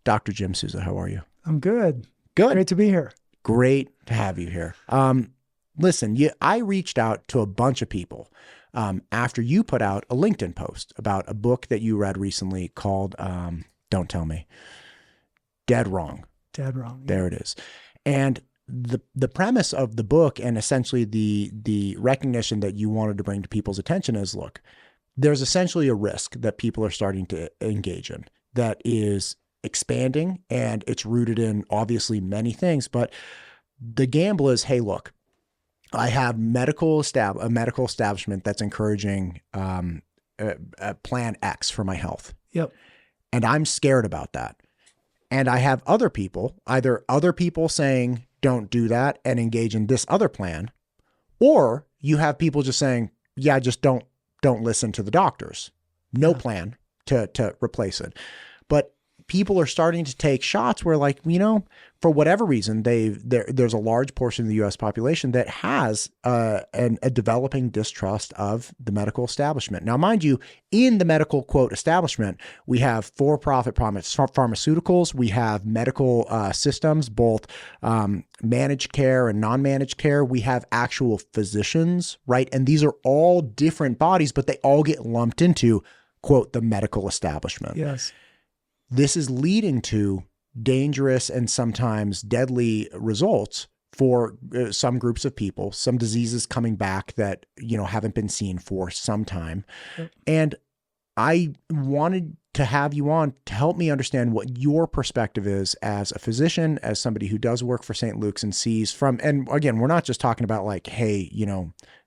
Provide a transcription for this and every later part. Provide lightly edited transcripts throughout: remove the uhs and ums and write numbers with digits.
Dr. Jim Souza. How are you? I'm good. Good. Great to be here. Great to have you here. Listen, I reached out to a bunch of people after you put out a LinkedIn post about a book that you read recently called, don't tell me, Dead Wrong. Dead Wrong. There it is. And the premise of the book and essentially the recognition that you wanted to bring to people's attention is, look, there's essentially a risk that people are starting to engage in that is expanding, and it's rooted in obviously many things, but the gamble is, hey, look, I have a medical establishment that's encouraging plan X for my health. Yep. And I'm scared about that. And I have other people, either other people saying, don't do that and engage in this other plan, or you have people just saying, yeah, just don't listen to the doctors. No plan to replace it. But people are starting to take shots where, like, for whatever reason, there's a large portion of the U.S. population that has a developing distrust of the medical establishment. Now, mind you, in the medical, quote, establishment, we have for-profit pharmaceuticals, we have medical systems, both managed care and non-managed care. We have actual physicians, right? And these are all different bodies, but they all get lumped into, quote, the medical establishment. Yes. This is leading to dangerous and sometimes deadly results for some groups of people, some diseases coming back that, haven't been seen for some time. Yep. And I wanted to have you on to help me understand what your perspective is as a physician, as somebody who does work for St. Luke's and sees and again, we're not just talking about like, hey,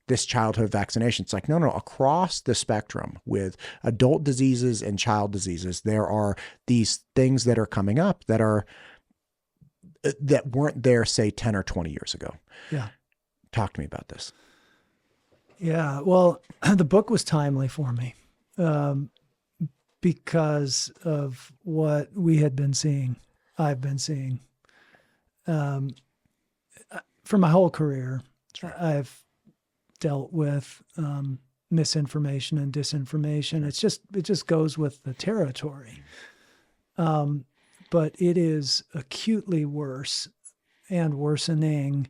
this childhood vaccination. It's like, no, across the spectrum with adult diseases and child diseases, there are these things that are coming up that weren't there, say, 10 or 20 years ago. Yeah. Talk to me about this. Yeah. Well, the book was timely for me because of what we had been seeing, I've been seeing for my whole career. Sure. I've dealt with misinformation and disinformation. It just goes with the territory. But it is acutely worse and worsening.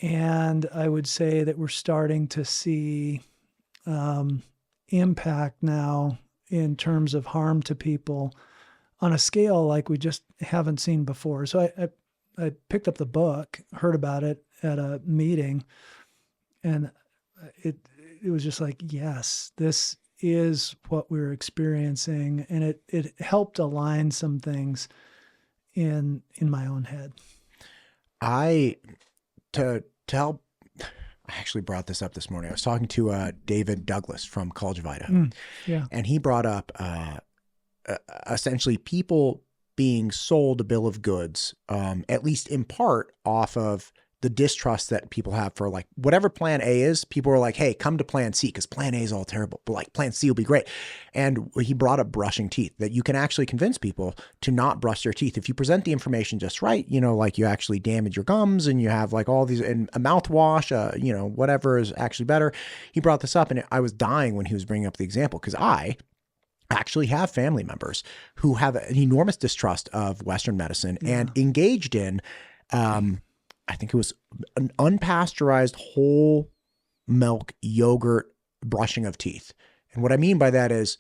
And I would say that we're starting to see impact now in terms of harm to people on a scale like we just haven't seen before. So I picked up the book, heard about it at a meeting, and it was just like, yes, this is what we're experiencing. And it helped align some things in my own head. I actually brought this up this morning. I was talking to David Douglas from College of Idaho. And he brought up essentially people being sold a bill of goods, at least in part off of the distrust that people have for like whatever plan A is. People are like, hey, come to plan C because plan A is all terrible, but like plan C will be great. And he brought up brushing teeth, that you can actually convince people to not brush their teeth. If you present the information just right, like you actually damage your gums and you have like all these, and a mouthwash, whatever is actually better. He brought this up and I was dying when he was bringing up the example, because I actually have family members who have an enormous distrust of Western medicine and engaged in, I think it was an unpasteurized whole milk yogurt brushing of teeth. And what I mean by that is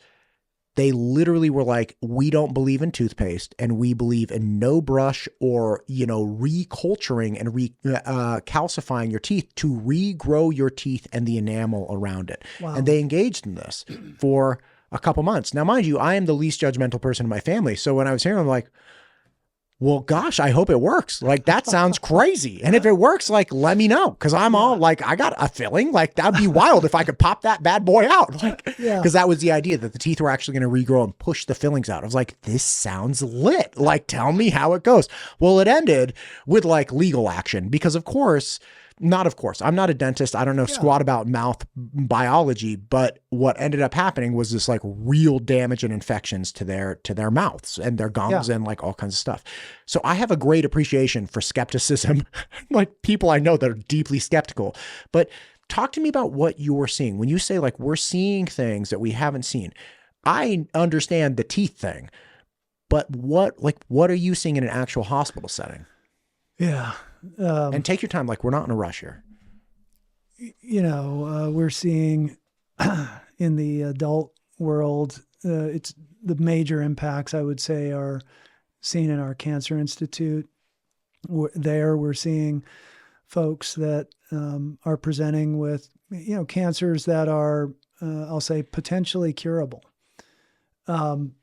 they literally were like, we don't believe in toothpaste and we believe in no brush or, reculturing and calcifying your teeth to regrow your teeth and the enamel around it. Wow. And they engaged in this for a couple months. Now, mind you, I am the least judgmental person in my family. So when I was hearing, I'm like, well, gosh, I hope it works. Like, that sounds crazy. And if it works, like, let me know. Cause I'm all like, I got a feeling like that'd be wild if I could pop that bad boy out. Like, cause that was the idea, that the teeth were actually going to regrow and push the fillings out. I was like, this sounds lit. Like, tell me how it goes. Well, it ended with like legal action because of course, I'm not a dentist. I don't know squat about mouth biology, but what ended up happening was this like real damage and infections to their mouths and their gums and like all kinds of stuff. So I have a great appreciation for skepticism, like people I know that are deeply skeptical. But talk to me about what you're seeing. When you say like, we're seeing things that we haven't seen, I understand the teeth thing. But what are you seeing in an actual hospital setting? Yeah. And take your time. Like, we're not in a rush here. We're seeing in the adult world, it's the major impacts, I would say, are seen in our cancer institute. We're seeing folks that are presenting with, cancers that are, I'll say, potentially curable. And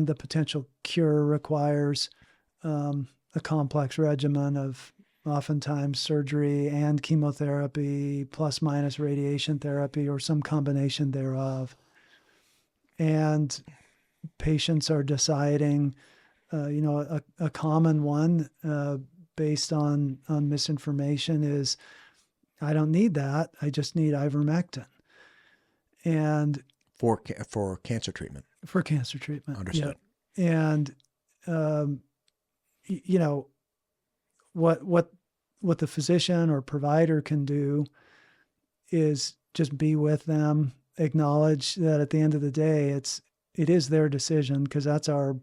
the potential cure requires a complex regimen of oftentimes surgery and chemotherapy plus minus radiation therapy or some combination thereof. And patients are deciding, a common one based on misinformation is, I don't need that. I just need ivermectin. And for cancer treatment. For cancer treatment. Understood. Yeah. And, what the physician or provider can do is just be with them, acknowledge that at the end of the day, it is their decision, because that's our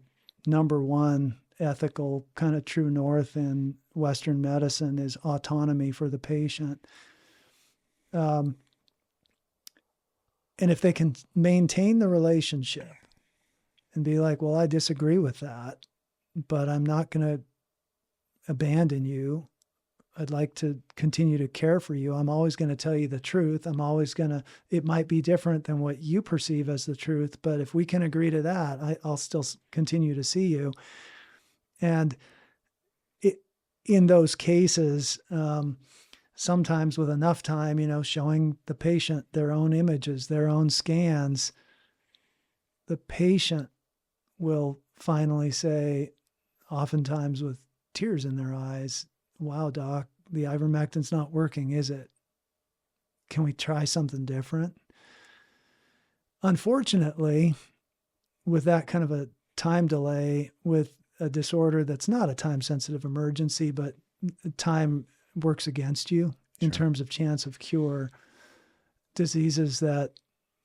number one ethical kind of true north in Western medicine, is autonomy for the patient. And if they can maintain the relationship and be like, well, I disagree with that, but I'm not going to abandon you. I'd like to continue to care for you. I'm always going to tell you the truth. It might be different than what you perceive as the truth, but if we can agree to that, I'll still continue to see you. And in those cases, sometimes with enough time, showing the patient their own images, their own scans, the patient will finally say, oftentimes with tears in their eyes, wow, doc, the ivermectin's not working, is it? Can we try something different? Unfortunately, with that kind of a time delay, with a disorder that's not a time-sensitive emergency, but time works against you in terms of chance of cure, diseases that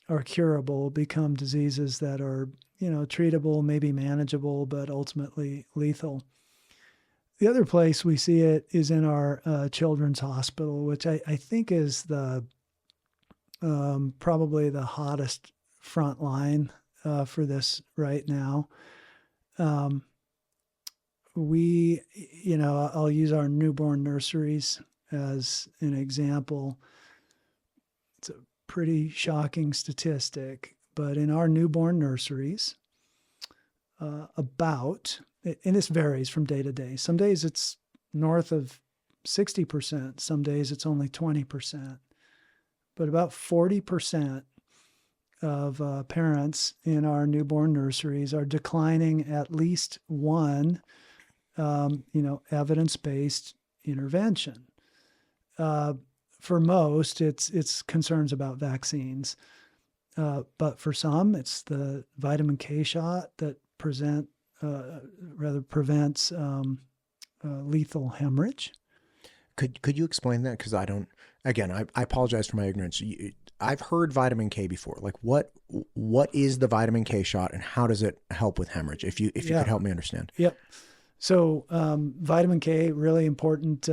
are curable become diseases that are, treatable, maybe manageable, but ultimately lethal. The other place we see it is in our children's hospital, which I think is the probably the hottest front line for this right now. I'll use our newborn nurseries as an example. It's a pretty shocking statistic, but in our newborn nurseries, and this varies from day to day. Some days it's north of 60%. Some days it's only 20%. But about 40% of parents in our newborn nurseries are declining at least one, evidence-based intervention. For most, it's concerns about vaccines. But for some, it's the vitamin K shot that prevents lethal hemorrhage. Could you explain that? Because I don't. Again, I apologize for my ignorance. I've heard vitamin K before. Like, what is the vitamin K shot, and how does it help with hemorrhage? If you could help me understand. Yep. So vitamin K, really important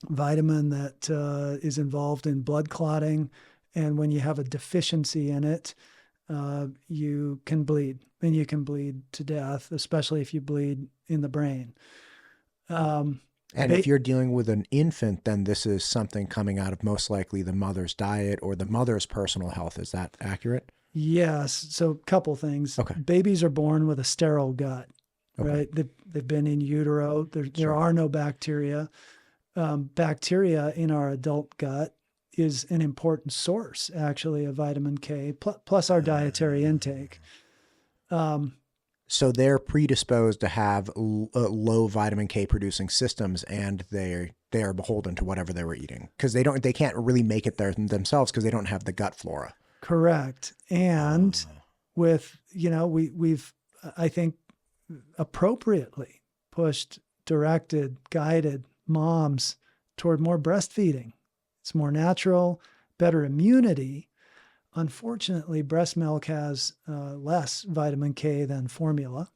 vitamin that is involved in blood clotting, and when you have a deficiency in it, you can bleed, and you can bleed to death, especially if you bleed in the brain. And if you're dealing with an infant, then this is something coming out of most likely the mother's diet or the mother's personal health. Is that accurate? Yes. So a couple things. Okay. Babies are born with a sterile gut, right? They've been in utero. There are no bacteria. Bacteria in our adult gut is an important source, actually, of vitamin K, plus our dietary intake. So they're predisposed to have low vitamin K producing systems, and they are beholden to whatever they were eating, because they can't really make it there themselves because they don't have the gut flora. Correct. And with, we've, I think, appropriately pushed, directed, guided moms toward more breastfeeding. It's more natural, better immunity. unfortunately, breast milk has less vitamin K than formula.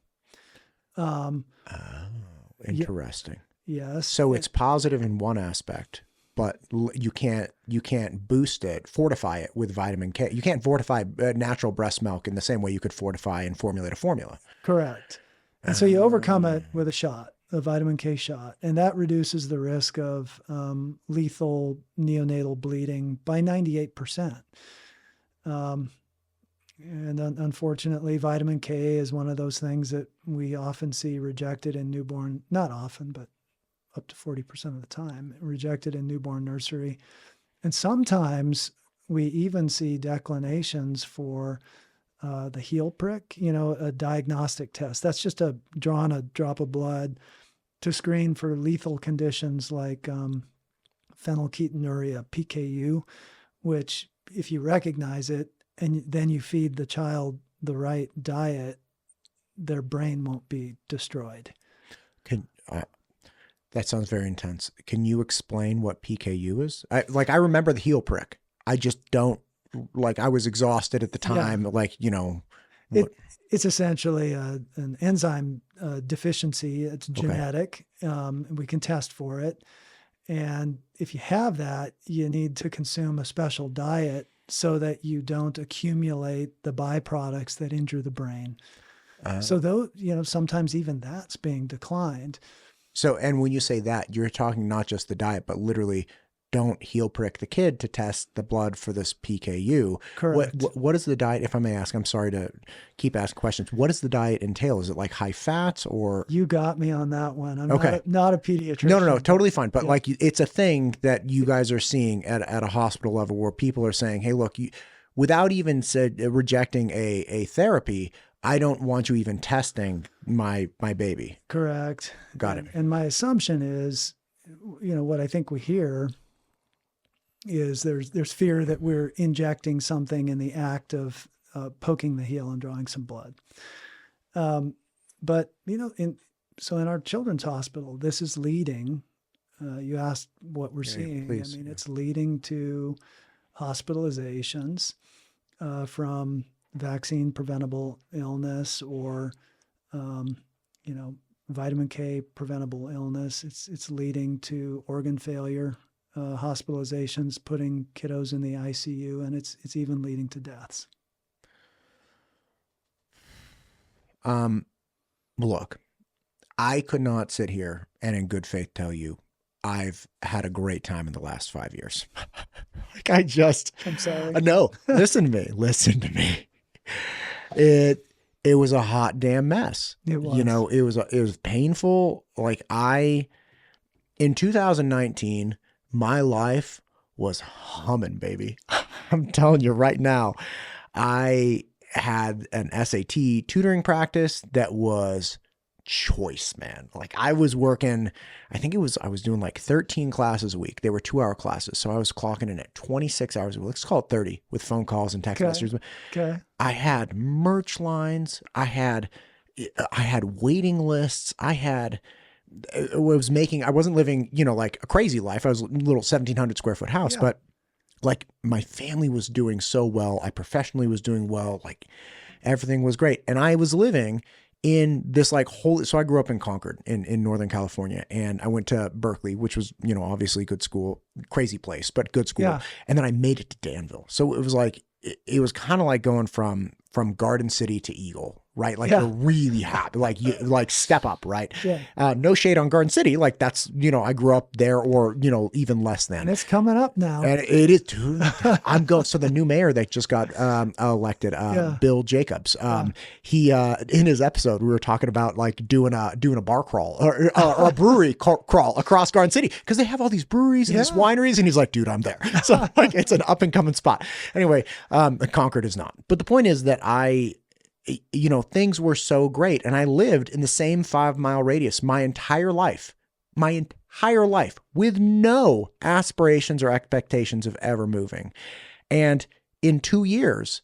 Interesting. Yes. So it's positive in one aspect, but you can't boost it, fortify it with vitamin K. You can't fortify natural breast milk in the same way you could fortify and formulate a formula. Correct. And so you overcome it with a shot, a vitamin K shot, and that reduces the risk of lethal neonatal bleeding by 98%. And unfortunately, vitamin K is one of those things that we often see rejected in newborn, not often, but up to 40% of the time, rejected in newborn nursery. And sometimes we even see declinations for the heel prick, a diagnostic test. That's just drawing a drop of blood to screen for lethal conditions like phenylketonuria, PKU, which if you recognize it and then you feed the child the right diet, their brain won't be destroyed. That sounds very intense. Can you explain what PKU is? I remember the heel prick. I just don't, I was exhausted at the time. Yeah. It's essentially an enzyme deficiency. It's genetic. Okay. We can test for it. And if you have that, you need to consume a special diet so that you don't accumulate the byproducts that injure the brain. So though, sometimes even that's being declined. So, and when you say that, you're talking not just the diet, but literally don't heel prick the kid to test the blood for this PKU. Correct. What is the diet, if I may ask? I'm sorry to keep asking questions. What does the diet entail? Is it like high fats or? You got me on that one. I'm okay. not a pediatrician. No, totally fine. But it's a thing that you guys are seeing at a hospital level where people are saying, hey, look, without even rejecting a therapy, I don't want you even testing my baby. Correct. Got it. And my assumption is, what I think we hear is there's fear that we're injecting something in the act of poking the heel and drawing some blood. But, in our children's hospital, this is leading, you asked what we're seeing. Please. It's leading to hospitalizations from vaccine preventable illness or, vitamin K preventable illness. It's leading to organ failure, hospitalizations, putting kiddos in the ICU, and it's even leading to deaths. Look, I could not sit here and in good faith tell you I've had a great time in the last 5 years. I'm sorry. No, listen to me. It was a hot damn mess. It was. It was painful. In 2019, my life was humming, baby. I'm telling you right now, I had an SAT tutoring practice that was choice, man. I was working, I was doing 13 classes a week. They were 2-hour classes. So I was clocking in at 26 hours a week. Let's call it 30 with phone calls and text messages. Okay. I had merch lines. I had waiting lists. I wasn't living, a crazy life. I was a little 1,700 square foot house, but my family was doing so well. I professionally was doing well. Everything was great. And I was living in this so I grew up in Concord in Northern California, and I went to Berkeley, which was, obviously good school, crazy place, but good school. Yeah. And then I made it to Danville. So it was it was kind of like going from Garden City to Eagle, right? You're really happy, you step up, right? Yeah. No shade on Garden City. That's, I grew up there or, even less than. And it's coming up now. And it is too. I'm going, so the new mayor that just got elected, Bill Jacobs, he, in his episode, we were talking about doing a bar crawl or a brewery crawl across Garden City. Cause they have all these breweries and these wineries. And he's like, dude, I'm there. So it's an up and coming spot. Anyway, Concord is not. But the point is that things were so great. And I lived in the same 5-mile radius my entire life with no aspirations or expectations of ever moving. And in 2 years,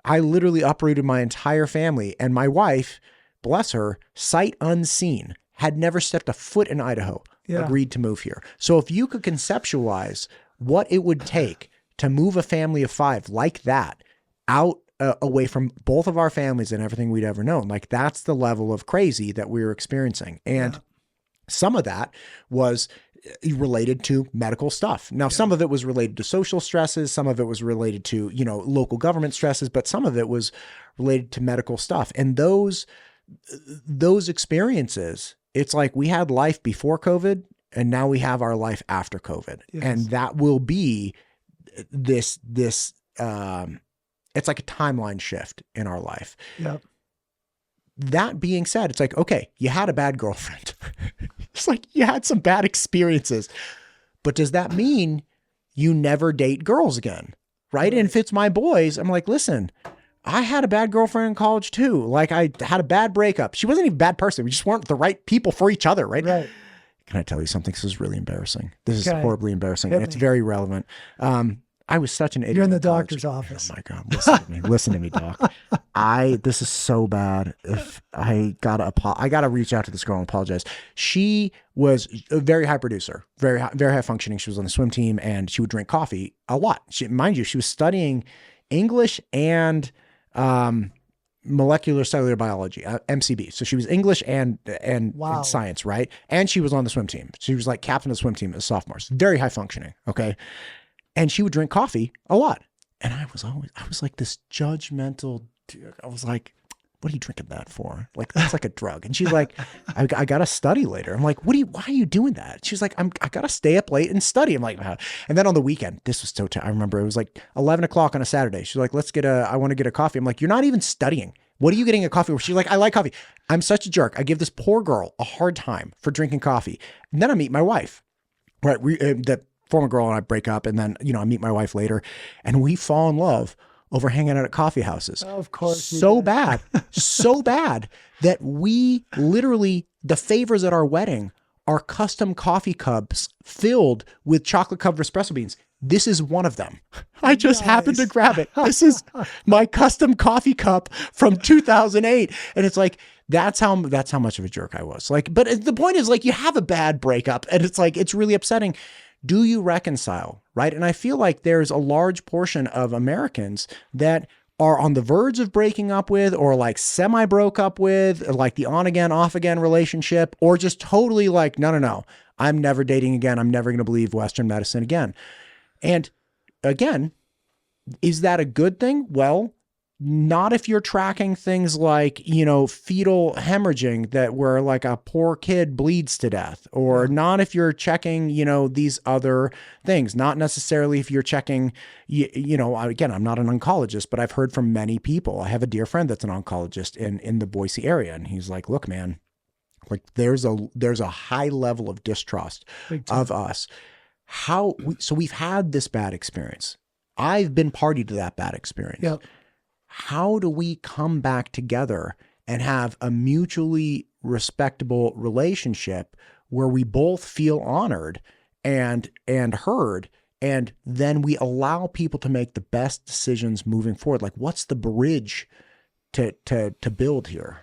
I literally uprooted my entire family, and my wife, bless her, sight unseen, had never stepped a foot in Idaho, agreed to move here. So if you could conceptualize what it would take to move a family of 5 like that, out away from both of our families and everything we'd ever known. Like that's the level of crazy that we were experiencing. And some of that was related to medical stuff. Now, some of it was related to social stresses. Some of it was related to, you know, local government stresses, but some of it was related to medical stuff. And those experiences, it's like we had life before COVID and now we have our life after COVID. Yes. And that will be this, it's like a timeline shift in our life. Yep. That being said, it's like, okay, you had a bad girlfriend. It's like you had some bad experiences, but does that mean you never date girls again? Right. And if it's my boys, I'm like, listen, I had a bad girlfriend in college too. Like I had a bad breakup. She wasn't even a bad person. We just weren't the right people for each other. Right. Right. Can I tell you something? This is really embarrassing. This is horribly embarrassing. Hit And it's me. very relevant. I was such an idiot. You're in the in college. doctor's office. Oh my God. Listen to me, doc. This is so bad. If I gotta reach out to this girl and apologize. She was a very high producer, very high functioning. She was on the swim team and she would drink coffee a lot. Mind you, she was studying English and, molecular cellular biology, MCB. So she was English and Wow. science, right? And she was on the swim team. She was like captain of the swim team as sophomores. Very high functioning. Okay. And she would drink coffee a lot. And I was like this judgmental dude. I was like, what are you drinking that for? Like, that's like a drug. And she's like, I got to study later. I'm like, why are you doing that? She's like, I got to stay up late and study. I'm like, and then on the weekend, this was I remember it was like 11 o'clock on a Saturday. She's like, I want to get a coffee. I'm like, you're not even studying. What are you getting a coffee for? She's like, I like coffee. I'm such a jerk. I give this poor girl a hard time for drinking coffee. And then I meet my wife, right? The former girl and I break up, and then, you know, I meet my wife later and we fall in love over hanging out at coffee houses. Of course. So bad that we literally, the favors at our wedding are custom coffee cups filled with chocolate covered espresso beans. This is one of them. I just happened to grab it. This is my custom coffee cup from 2008. And it's like, that's how much of a jerk I was. Like, but the point is, like, you have a bad breakup and it's like, it's really upsetting. Do you reconcile? Right. And I feel like there's a large portion of Americans that are on the verge of breaking up with, or like semi broke up with, like the on again, off again relationship, or just totally like, no, I'm never dating again. I'm never going to believe Western medicine again. And again, is that a good thing? Well, not if you're tracking things like, you know, fetal hemorrhaging, that where like a poor kid bleeds to death, or not if you're checking, you know, these other things, not necessarily if you're checking, you know, again, I'm not an oncologist, but I've heard from many people. I have a dear friend that's an oncologist in the Boise area. And he's like, look, man, like there's a high level of distrust of us. So we've had this bad experience. I've been party to that bad experience. Yep. How do we come back together and have a mutually respectable relationship where we both feel honored and heard, and then we allow people to make the best decisions moving forward? Like, what's the bridge to build here?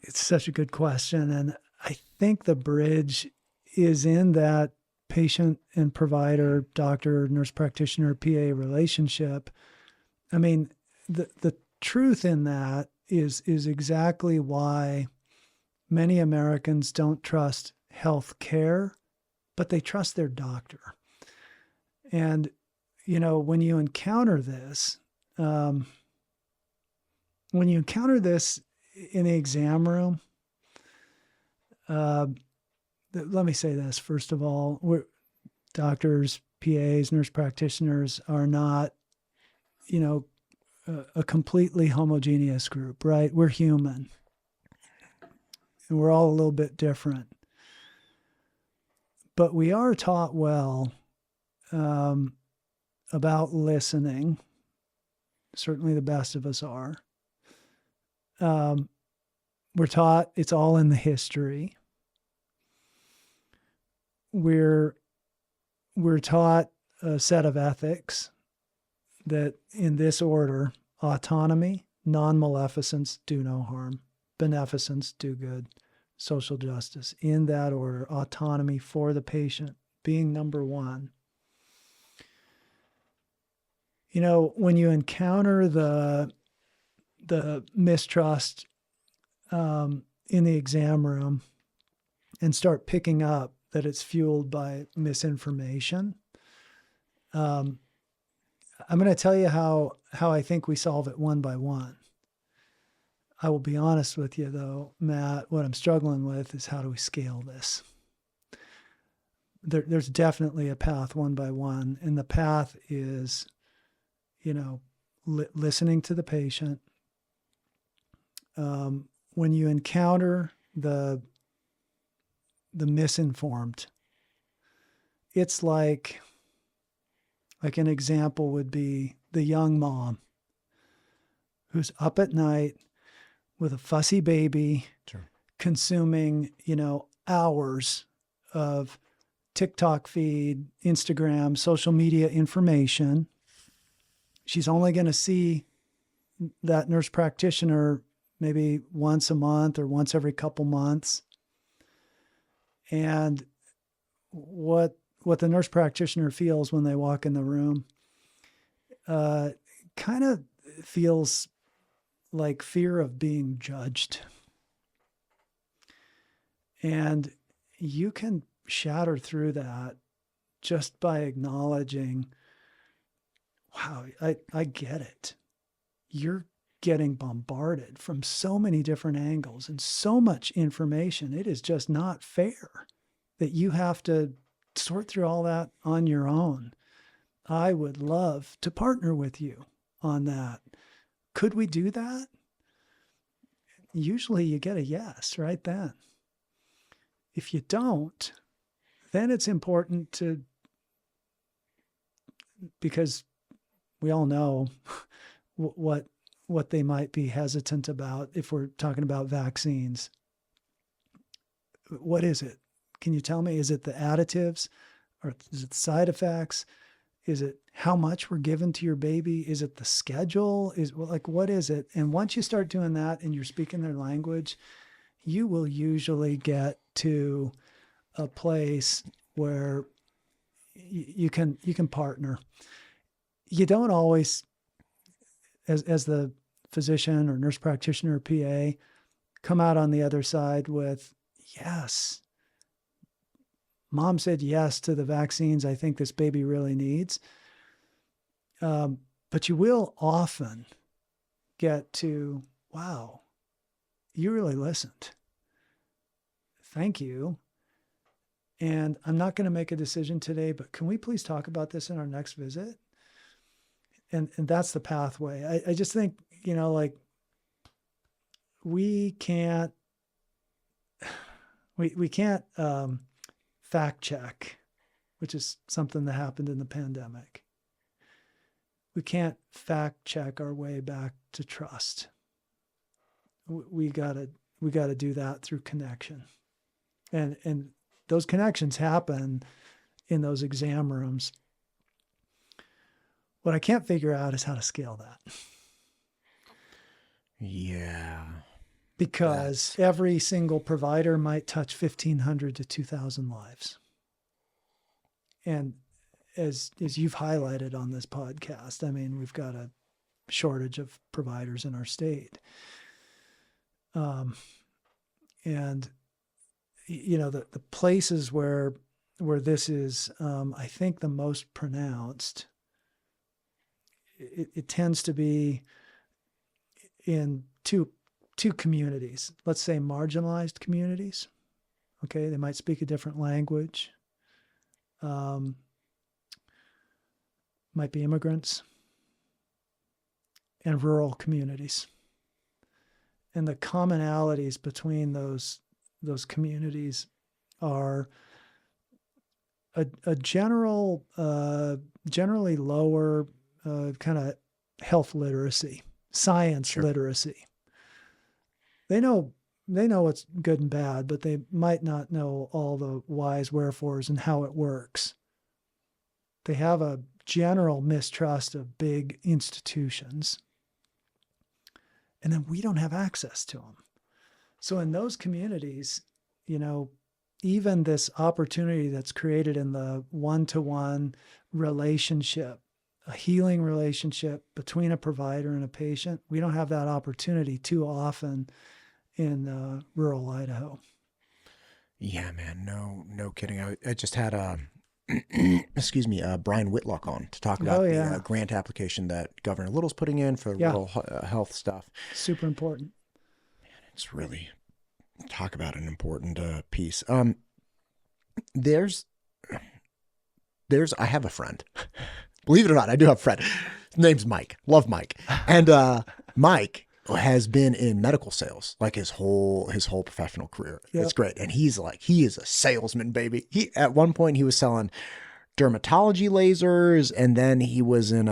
It's such a good question. And I think the bridge is in that patient and provider, doctor, nurse practitioner, PA relationship. I mean, the truth in that is exactly why many Americans don't trust health care, but they trust their doctor. And, you know, when you encounter this in the exam room, let me say this, first of all, doctors, PAs, nurse practitioners are not, you know, a completely homogeneous group, right? We're human and we're all a little bit different, but we are taught well about listening. Certainly the best of us are. We're taught it's all in the history. We're taught a set of ethics that in this order: autonomy, non-maleficence, do no harm; beneficence, do good; social justice. In that order: autonomy for the patient being number one. when you encounter the mistrust in the exam room and start picking up that it's fueled by misinformation, I'm going to tell you how I think we solve it one by one. I will be honest with you, though, Matt, what I'm struggling with is how do we scale this? There's definitely a path one by one, and the path is, listening to the patient. When you encounter the misinformed, it's like an example would be the young mom who's up at night with a fussy baby, Sure. consuming, hours of TikTok feed, Instagram, social media information. She's only going to see that nurse practitioner maybe once a month or once every couple months. And what the nurse practitioner feels when they walk in the room kind of feels like fear of being judged. And you can shatter through that just by acknowledging, wow, I get it. You're getting bombarded from so many different angles and so much information. It is just not fair that you have to sort through all that on your own. I would love to partner with you on that. Could we do that? Usually you get a yes right then. If you don't, then it's important because we all know what they might be hesitant about if we're talking about vaccines. What is it? Can you tell me? Is it the additives, or is it the side effects? Is it how much we're giving to your baby? Is it the schedule? What is it? And once you start doing that and you're speaking their language, you will usually get to a place where you can partner. You don't always, as the physician or nurse practitioner or PA, come out on the other side with, yes, mom said yes to the vaccines I think this baby really needs. But you will often get to, wow, you really listened. Thank you. And I'm not going to make a decision today, but can we please talk about this in our next visit? And that's the pathway. I just think, we can't fact check, which is something that happened in the pandemic. We can't fact check our way back to trust. We gotta do that through connection. And those connections happen in those exam rooms. What I can't figure out is how to scale that. Yeah. Because every single provider might touch 1,500 to 2,000 lives. And as you've highlighted on this podcast, I mean, we've got a shortage of providers in our state. And, the places where this is, I think, the most pronounced, it tends to be in two communities, let's say marginalized communities. Okay. They might speak a different language. Might be immigrants, and rural communities. And the commonalities between those communities are a generally lower kind of health literacy, science literacy. They know what's good and bad, but they might not know all the whys, wherefores, and how it works. They have a general mistrust of big institutions. And then we don't have access to them. So in those communities, even this opportunity that's created in the one-to-one relationship a healing relationship between a provider and a patient. We don't have that opportunity too often in rural Idaho. Yeah, man. No kidding. I just had excuse me, Brian Whitlock on to talk about the grant application that Governor Little's putting in for rural health stuff. Super important. Man, it's really talk about an important piece. There's I have a friend. Believe it or not, I do have a friend. His name's Mike. Love Mike. And Mike has been in medical sales like his whole professional career. Yep. It's great. And he is a salesman, baby. At one point he was selling dermatology lasers, and then he was in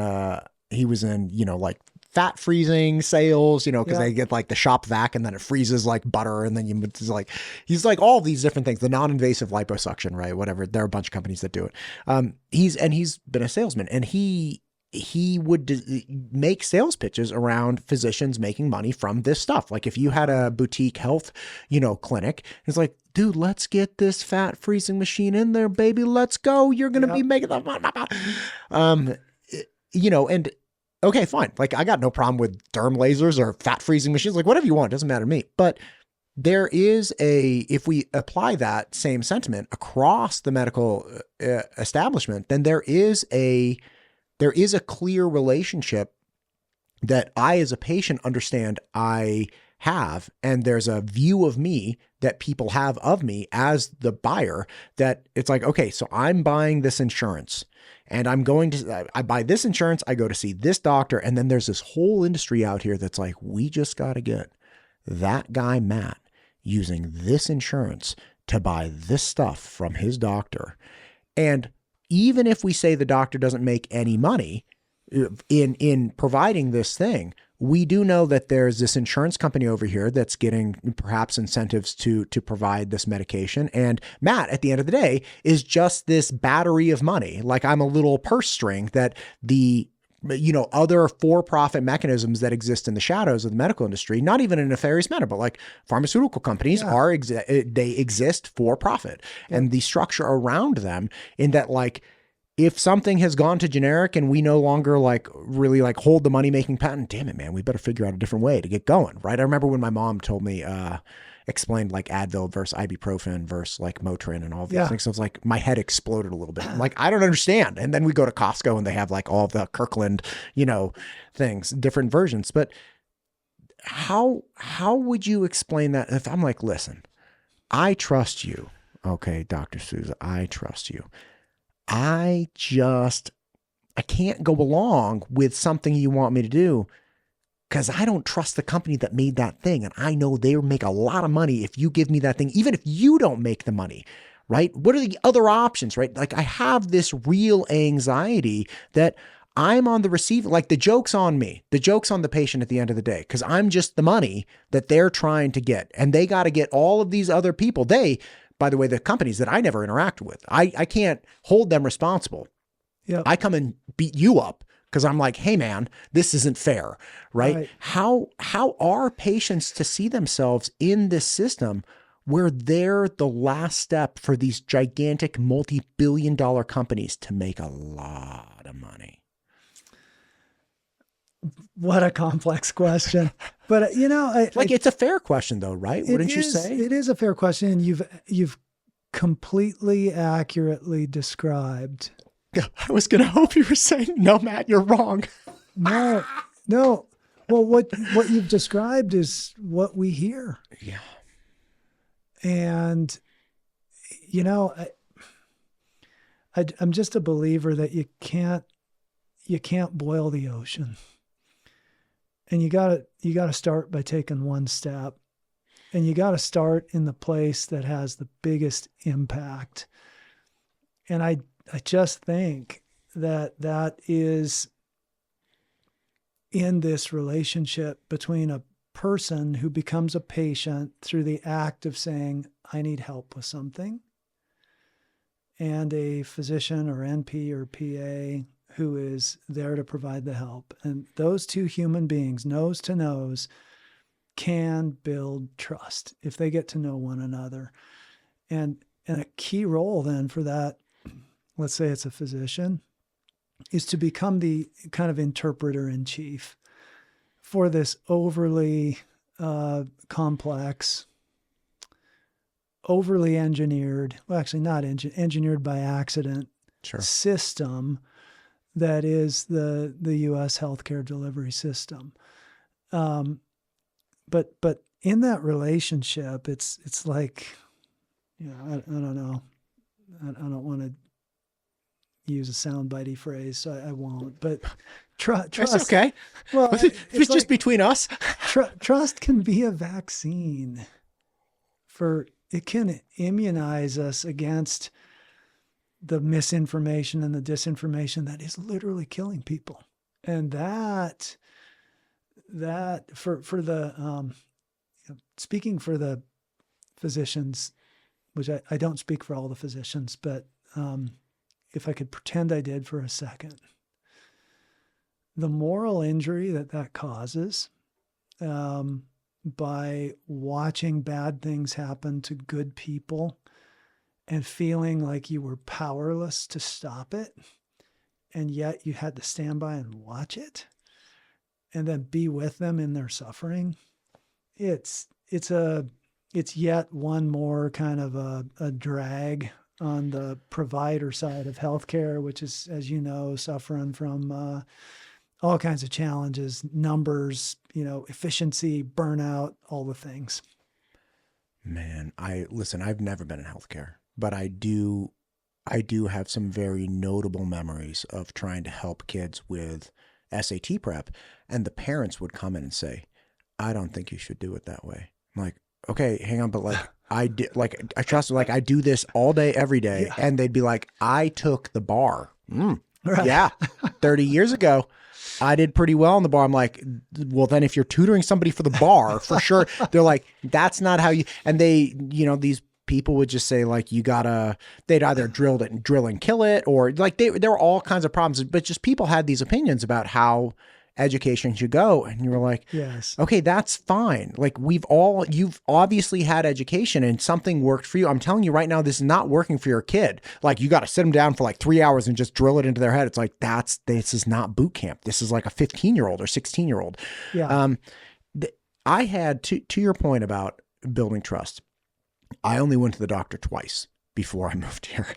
like fat freezing sales, because they get like the shop vac and then it freezes like butter, and then he's like all these different things, the non-invasive liposuction, right? Whatever. There are a bunch of companies that do it. He's been a salesman, and he would make sales pitches around physicians making money from this stuff. Like if you had a boutique health, clinic, it's like, dude, let's get this fat freezing machine in there, baby. Let's go. You're going to be making that. And okay, fine. Like I got no problem with derm lasers or fat freezing machines, like whatever you want. It doesn't matter to me. But there is if we apply that same sentiment across the medical establishment, then there is a clear relationship that I, as a patient, understand I have, and there's a view of me that people have of me as the buyer, that it's like, okay, so I'm buying this insurance, and I buy this insurance, I go to see this doctor, and then there's this whole industry out here that's like, we just got to get that guy, Matt, using this insurance to buy this stuff from his doctor. And even if we say the doctor doesn't make any money in providing this thing, we do know that there's this insurance company over here that's getting perhaps incentives to provide this medication. And Matt, at the end of the day, is just this battery of money. Like I'm a little purse string that the other for-profit mechanisms that exist in the shadows of the medical industry, not even in a nefarious manner, but like pharmaceutical companies they exist for profit, and the structure around them, in that, like, if something has gone to generic and we no longer really hold the money-making patent, damn it, man, we better figure out a different way to get going, right? I remember when my mom told me, explained like Advil versus ibuprofen versus like Motrin and all these things. So it's like my head exploded a little bit. I'm like, I don't understand. And then we go to Costco and they have like all the Kirkland, things, different versions. But how would you explain that? If I'm like, listen, I trust you. Okay, Dr. Souza, I trust you. I can't go along with something you want me to do because I don't trust the company that made that thing. And I know they make a lot of money if you give me that thing, even if you don't make the money, right? What are the other options, right? Like I have this real anxiety that I'm on the receiver, like the joke's on me. The joke's on the patient at the end of the day, because I'm just the money that they're trying to get. And they got to get all of these other people. By the way, the companies that I never interact with, I can't hold them responsible. Yep. I come and beat you up because I'm like, hey man, this isn't fair, right? How are patients to see themselves in this system where they're the last step for these gigantic multi-billion-dollar companies to make a lot of money? What a complex question. But it's a fair question though, right? Wouldn't you say? It is a fair question. You've completely accurately described. I was going to hope you were saying, no, Matt, you're wrong. No. Well, what you've described is what we hear. Yeah. And, I'm just a believer that you can't boil the ocean. And you gotta start by taking one step, and you gotta start in the place that has the biggest impact. And I just think that is in this relationship between a person who becomes a patient through the act of saying, I need help with something, and a physician or NP or PA who is there to provide the help. And those two human beings, nose to nose, can build trust if they get to know one another. And a key role then for that, let's say it's a physician, is to become the kind of interpreter in chief for this overly complex, overly engineered, well, actually not engineered by accident system that is the U.S. healthcare delivery system. But in that relationship, it's like, I don't know. I don't want to use a soundbitey phrase, so I won't. But trust. It's okay. Well, it's just between us. Trust can be a vaccine it can immunize us against the misinformation and the disinformation that is literally killing people. And that for the speaking for the physicians, which I don't speak for all the physicians, but if I could pretend I did for a second, the moral injury that causes by watching bad things happen to good people and feeling like you were powerless to stop it, and yet you had to stand by and watch it and then be with them in their suffering. It's yet one more kind of a drag on the provider side of healthcare, which is, as you know, suffering from all kinds of challenges, numbers, efficiency, burnout, all the things. Man, I've never been in healthcare, but I do have some very notable memories of trying to help kids with SAT prep, and the parents would come in and say, I don't think you should do it that way. I'm like, okay, hang on, but I trust, I do this all day, every day. Yeah. And they'd be like, I took the bar. Right. Yeah. 30 years ago, I did pretty well on the bar. I'm like, well, then if you're tutoring somebody for the bar, for sure. They're like, that's not how you, and they, these people would just say they'd either drill and kill it, or there were all kinds of problems, but just people had these opinions about how education should go. And you were like, yes, okay, that's fine. You've obviously had education and something worked for you. I'm telling you right now, this is not working for your kid. You got to sit them down for 3 hours and just drill it into their head. It's like, this is not boot camp. This is like a 15-year-old or 16-year-old. Yeah. I had, to your point about building trust, I only went to the doctor twice before I moved here.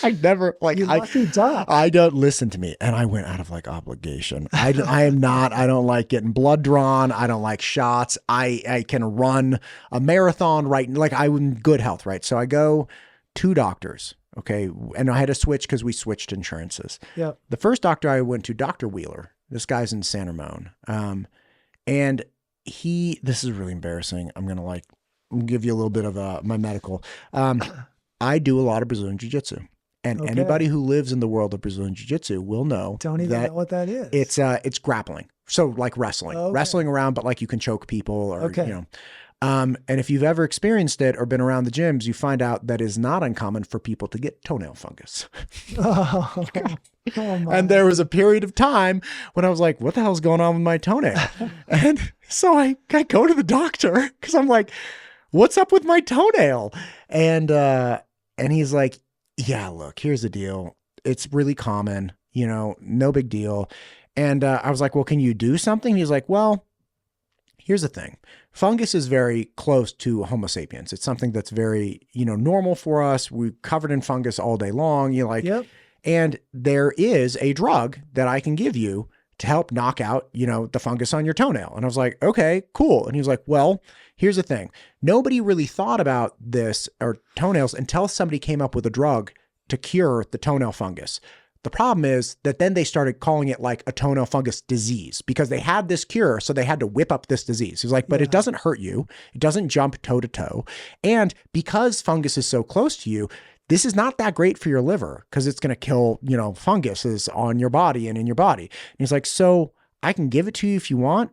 I never I don't listen to me. And I went out of obligation. I don't like getting blood drawn. I don't like shots. I can run a marathon, right? I'm in good health, right? So I go 2 doctors. Okay. And I had to switch because we switched insurances. Yeah. The first doctor I went to, Dr. Wheeler, this guy's in San Ramon. And this is really embarrassing. I'm going to give you a little bit of my medical. I do a lot of Brazilian Jiu-Jitsu. And anybody who lives in the world of Brazilian Jiu-Jitsu will know Don't even know what that is. It's grappling. So wrestling. Wrestling around, but you can choke people or, and if you've ever experienced it or been around the gyms, you find out that is not uncommon for people to get toenail fungus. Oh my. And there was a period of time when I was like, what the hell's going on with my toenail? And so I go to the doctor because I'm like, what's up with my toenail? And he's like, yeah, look, here's the deal. It's really common, no big deal. And I was like, well, can you do something? He's like, well, here's the thing. Fungus is very close to Homo sapiens. It's something that's very, normal for us. We're covered in fungus all day long. Yep. And there is a drug that I can give you to help knock out, the fungus on your toenail. And I was like, okay, cool. And he was like, well, here's the thing. Nobody really thought about this or toenails until somebody came up with a drug to cure the toenail fungus. The problem is that then they started calling it a toenail fungus disease because they had this cure. So they had to whip up this disease. He was like, but it doesn't hurt you. It doesn't jump toe to toe. And because fungus is so close to you, this is not that great for your liver because it's going to kill, funguses on your body and in your body. And he's like, so I can give it to you if you want,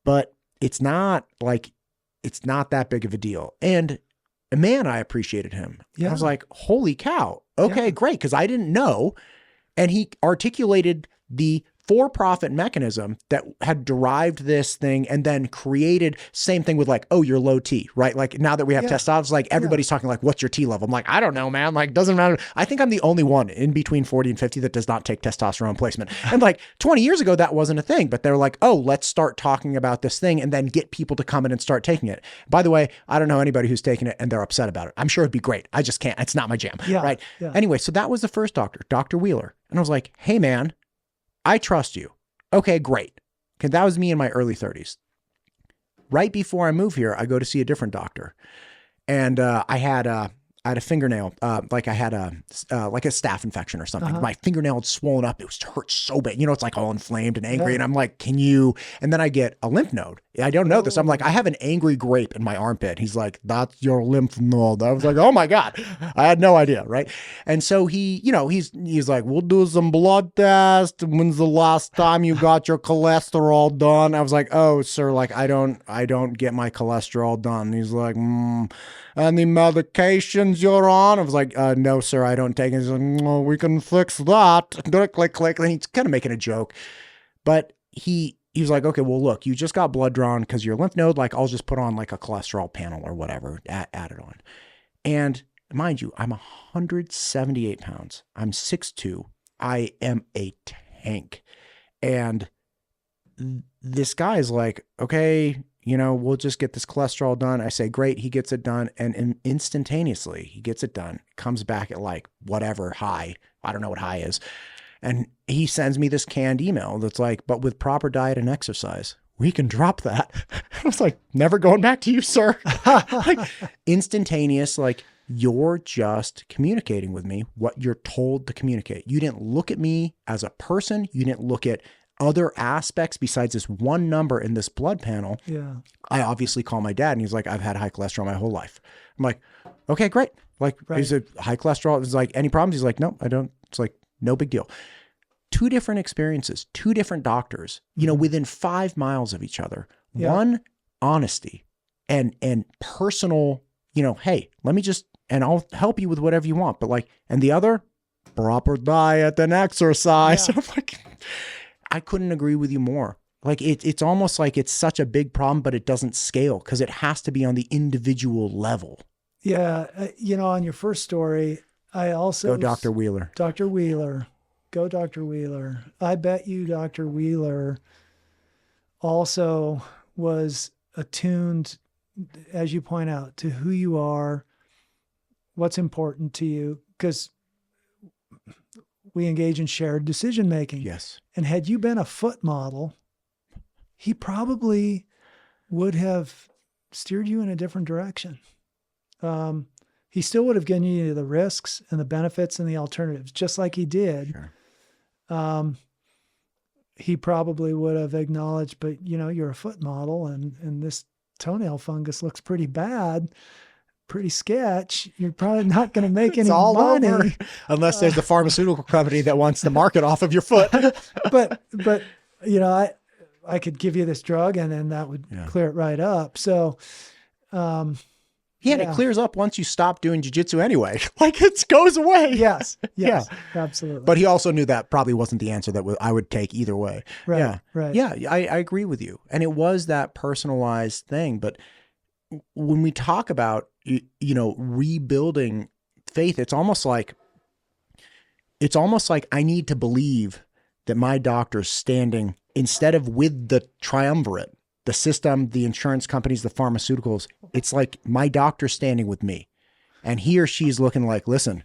but it's not that big of a deal. And man, I appreciated him. Yeah. I was like, holy cow. Okay, great. Because I didn't know. And he articulated the for-profit mechanism that had derived this thing and then created same thing with like, oh, you're low T, right? Like now that we have testosterone, like everybody's talking like, what's your T level? I'm like, I don't know, man. Like, doesn't matter. I think I'm the only one in between 40 and 50 that does not take testosterone placement. And like 20 years ago, that wasn't a thing, but they're like, oh, let's start talking about this thing and then get people to come in and start taking it. By the way, I don't know anybody who's taken it and they're upset about it. I'm sure it'd be great. I just can't. It's not my jam, right? Yeah. Anyway, so that was the first doctor, Dr. Wheeler. And I was like, hey, man, I trust you. Okay, great. Because that was me in my early 30s. Right before I move here, I go to see a different doctor. And I had a fingernail, like I had a staph infection or something. My fingernail had swollen up. It was hurt so bad. You know, it's like all inflamed and angry. And I'm like, can you? And then I get a lymph node. I don't know this. I'm like, I have an angry grape in my armpit. He's like, that's your lymph node. I was like, oh my God, I had no idea. Right. And so he, you know, he's like, we'll do some blood tests. When's the last time you got your cholesterol done? I was like, oh, sir, like I don't get my cholesterol done. He's like, any medications you're on? I was like, no, sir, I don't take it. He's like, no, we can fix that. Click, click. And he's kind of making a joke, but he was like, okay, well, look, you just got blood drawn because your lymph node, like I'll just put on like a cholesterol panel or whatever, add it on. And mind you, I'm 178 pounds. I'm 6'2". I am a tank. And this guy's like, okay, you know, we'll just get this cholesterol done. I say, great. He gets it done. And instantaneously he gets it done, comes back at like whatever high. I don't know what high is. And he sends me this canned email that's like, but with proper diet and exercise, we can drop that. I was like, never going back to you, sir. Like instantaneous, like you're just communicating with me what you're told to communicate. You didn't look at me as a person. You didn't look at other aspects besides this one number in this blood panel. Yeah. I obviously call my dad and he's like, I've had high cholesterol my whole life. I'm like, okay, great. Like, Is it high cholesterol? It's like, any problems? He's like, no, I don't. It's like, no big deal. 2 different experiences, 2 different doctors, you know, within 5 miles of each other. Yeah. One, honesty and personal, you know, hey, let me just, and I'll help you with whatever you want. But like, and the other, proper diet and exercise. Yeah. I'm like, I couldn't agree with you more. Like it's almost like it's such a big problem, but it doesn't scale because it has to be on the individual level. Yeah. You know, on your first story, I also... Go Dr. Wheeler. Dr. Wheeler. Go Dr. Wheeler. I bet you Dr. Wheeler also was attuned, as you point out, to who you are, what's important to you, because we engage in shared decision-making. Yes. And had you been a foot model, he probably would have steered you in a different direction. He still would have given you the risks and the benefits and the alternatives, just like he did. Sure. He probably would have acknowledged, but you know, you're a foot model and this toenail fungus looks pretty bad, pretty sketch. You're probably not going to make any money. Over. Unless there's the pharmaceutical company that wants to market off of your foot. but you know, I could give you this drug and then that would clear it right up. So, and it clears up once you stop doing jiu-jitsu anyway. Like it goes away. Yes, absolutely. But he also knew that probably wasn't the answer that I would take either way. Right, Yeah, I agree with you. And it was that personalized thing. But when we talk about, you know, rebuilding faith, it's almost like I need to believe that my doctor's standing instead of with the triumvirate, the system, the insurance companies, the pharmaceuticals. It's like my doctor's standing with me and he or she's looking like, listen,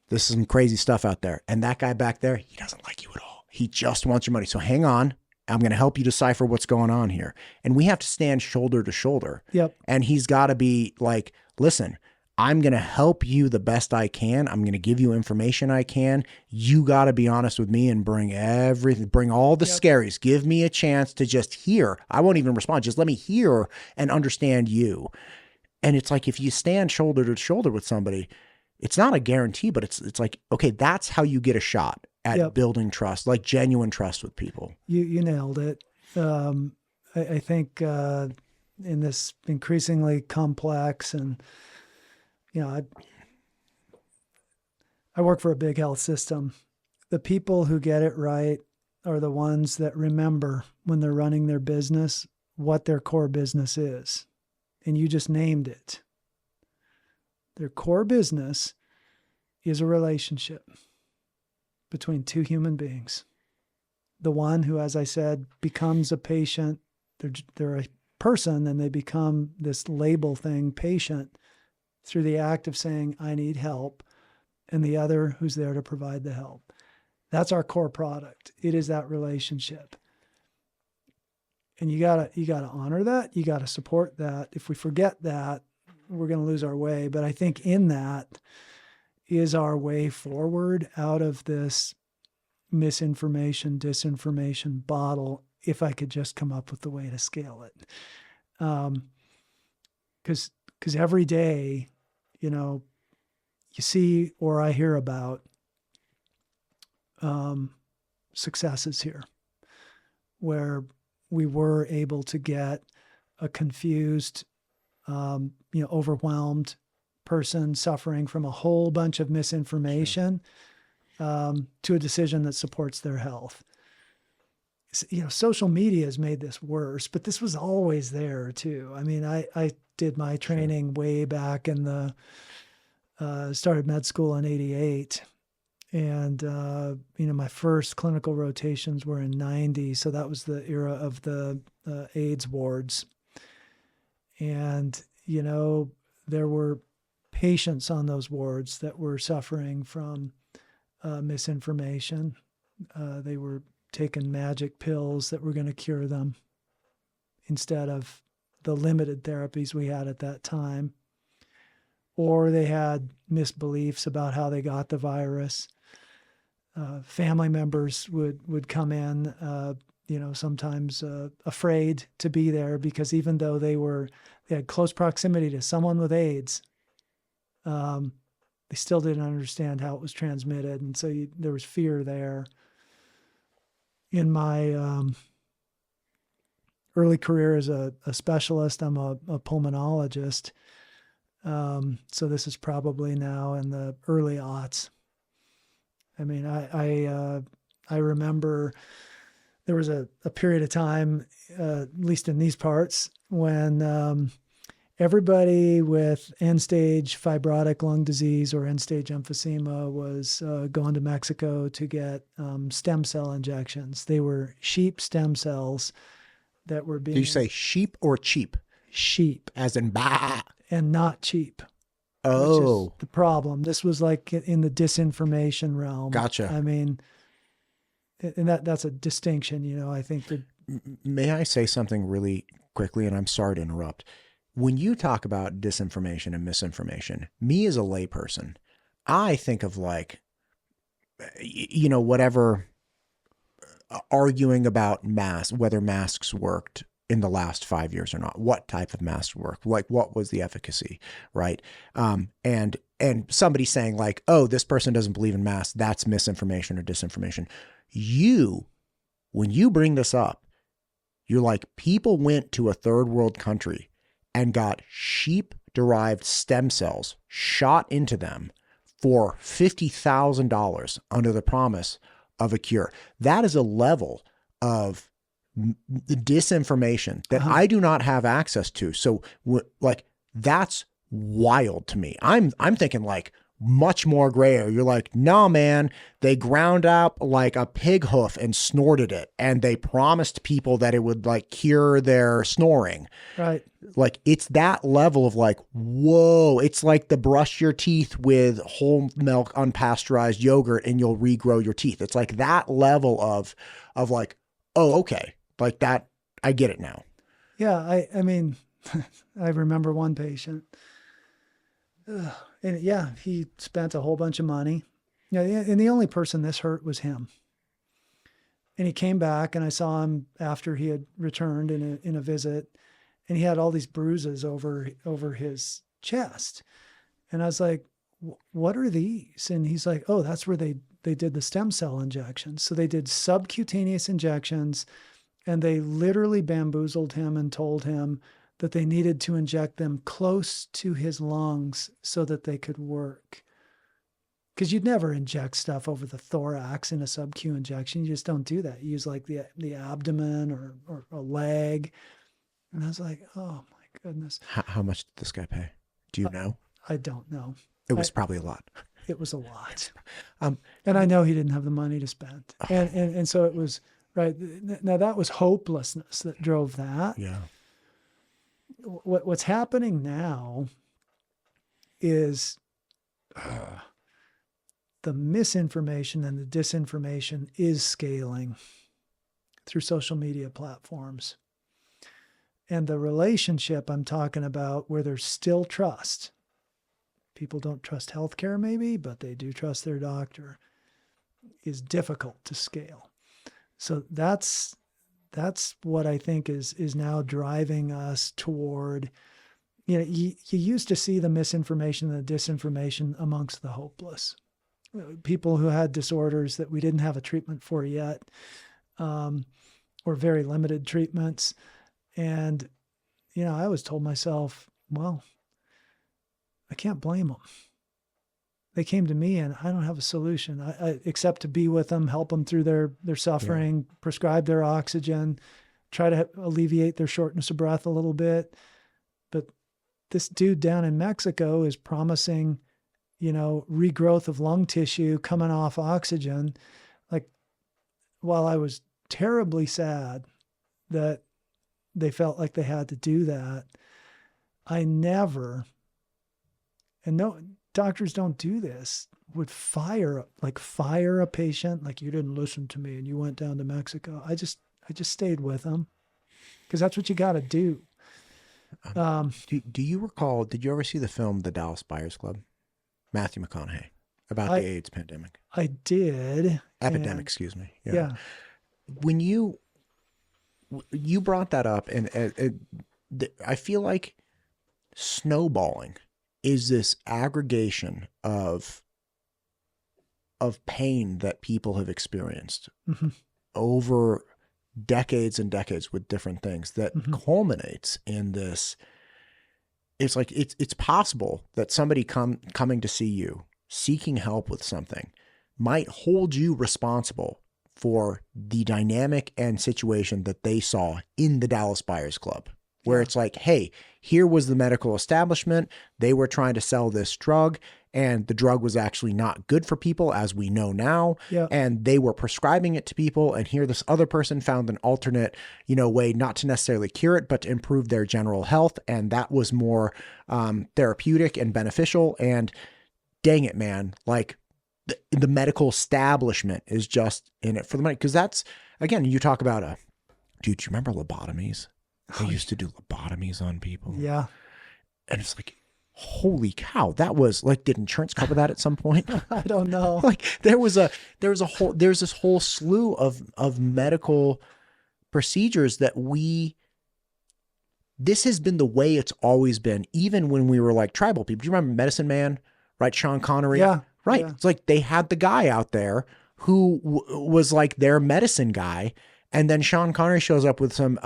this is some crazy stuff out there. And that guy back there, he doesn't like you at all. He just wants your money. So hang on. I'm going to help you decipher what's going on here. And we have to stand shoulder to shoulder. Yep. And he's got to be like, listen, I'm going to help you the best I can. I'm going to give you information I can. You got to be honest with me and bring everything, bring all the scaries. Give me a chance to just hear. I won't even respond. Just let me hear and understand you. And it's like, if you stand shoulder to shoulder with somebody, it's not a guarantee, but it's like, okay, that's how you get a shot at building trust, like genuine trust with people. You nailed it. I think in this increasingly complex and, you know, I work for a big health system. The people who get it right are the ones that remember when they're running their business what their core business is. And you just named it. Their core business is a relationship between two human beings. The one who, as I said, becomes a patient, they're a person, and they become this label thing, patient, through the act of saying, I need help, and the other who's there to provide the help. That's our core product. It is that relationship. And you gotta honor that. You gotta support that. If we forget that, we're going to lose our way. But I think in that is our way forward out of this misinformation, disinformation bottle, if I could just come up with the way to scale it. Because every day, you see or I hear about successes here where we were able to get a confused, overwhelmed person suffering from a whole bunch of misinformation to a decision that supports their health. Social media has made this worse, but this was always there too. I mean, I did my training way back in started med school in 88. And, my first clinical rotations were in 90. So that was the era of the AIDS wards. And, there were patients on those wards that were suffering from misinformation. They were taking magic pills that were going to cure them instead of the limited therapies we had at that time. Or they had misbeliefs about how they got the virus. Family members would come in, sometimes afraid to be there because even though they had close proximity to someone with AIDS, they still didn't understand how it was transmitted. And so there was fear there. In my early career as a specialist, I'm a pulmonologist. So this is probably now in the early aughts. I mean, I remember there was a period of time, at least in these parts, when everybody with end-stage fibrotic lung disease or end-stage emphysema was going to Mexico to get stem cell injections. They were sheep stem cells that were being... Did you say sheep or cheap? Sheep. As in bah. And not cheap. Oh. Which is the problem. This was like in the disinformation realm. Gotcha. I mean, and that's a distinction, I think that... May I say something really quickly? And I'm sorry to interrupt. When you talk about disinformation and misinformation, me as a layperson, I think of whatever arguing about masks, whether masks worked in the last 5 years or not, what type of masks worked, what was the efficacy, right? And somebody saying oh, this person doesn't believe in masks, that's misinformation or disinformation. When you bring this up, you're like, people went to a third world country and got sheep-derived stem cells shot into them for $50,000 under the promise of a cure. That is a level of the disinformation that I do not have access to. So that's wild to me. I'm thinking much more gray area. You're like, no, man, they ground up a pig hoof and snorted it. And they promised people that it would cure their snoring. Right. It's that level of whoa, it's like the brush your teeth with whole milk unpasteurized yogurt and you'll regrow your teeth. It's that level of oh, okay. That, I get it now. Yeah. I mean, I remember one patient and he spent a whole bunch of money. And the only person this hurt was him. And he came back and I saw him after he had returned in a visit, and he had all these bruises over his chest. And I was like, what are these? And he's like, oh, that's where they did the stem cell injections. So they did subcutaneous injections, and they literally bamboozled him and told him that they needed to inject them close to his lungs so that they could work. because you'd never inject stuff over the thorax in a sub-Q injection. You just don't do that. You use like the abdomen or a leg. And I was like, oh my goodness. How much did this guy pay? Do you know? I don't know. It was probably a lot. It was a lot. And I know he didn't have the money to spend. And so it was, right. Now that was hopelessness that drove that. Yeah. What's happening now is the misinformation and the disinformation is scaling through social media platforms. And the relationship I'm talking about where there's still trust. People don't trust healthcare maybe, but they do trust their doctor, is difficult to scale. So that's what I think is now driving us toward, you used to see the misinformation and the disinformation amongst the hopeless. People who had disorders that we didn't have a treatment for yet, or very limited treatments. And, I always told myself, well, I can't blame them. They came to me and I don't have a solution except to be with them, help them through their suffering, prescribe their oxygen, try to alleviate their shortness of breath a little bit. But this dude down in Mexico is promising, regrowth of lung tissue coming off oxygen. Like, while I was terribly sad that they felt like they had to do that, I never, and no, doctors don't do this, would fire a patient. Like, you didn't listen to me and you went down to Mexico. I just stayed with them because that's what you got to do. Do you recall, did you ever see the film, The Dallas Buyers Club? Matthew McConaughey, about the AIDS pandemic. I did. Epidemic, excuse me. Yeah. When you brought that up, and I feel like snowballing is this aggregation of pain that people have experienced over decades and decades with different things that culminates in this. It's like, it's possible that somebody coming to see you, seeking help with something, might hold you responsible for the dynamic and situation that they saw in the Dallas Buyers Club, where it's like, hey, here was the medical establishment. They were trying to sell this drug, and the drug was actually not good for people, as we know now. Yeah. And they were prescribing it to people. And here this other person found an alternate, way not to necessarily cure it, but to improve their general health. And that was more therapeutic and beneficial. And dang it, man, like the medical establishment is just in it for the money. Because that's, again, you talk about dude, do you remember lobotomies? They used to do lobotomies on people. Yeah. And it's like, holy cow, that was like, did insurance cover that at some point? I don't know. Like there's this whole slew of medical procedures that this has been the way it's always been, even when we were like tribal people. Do you remember Medicine Man, right? Sean Connery. Yeah. Right. Yeah. It's like they had the guy out there who was like their medicine guy. And then Sean Connery shows up with some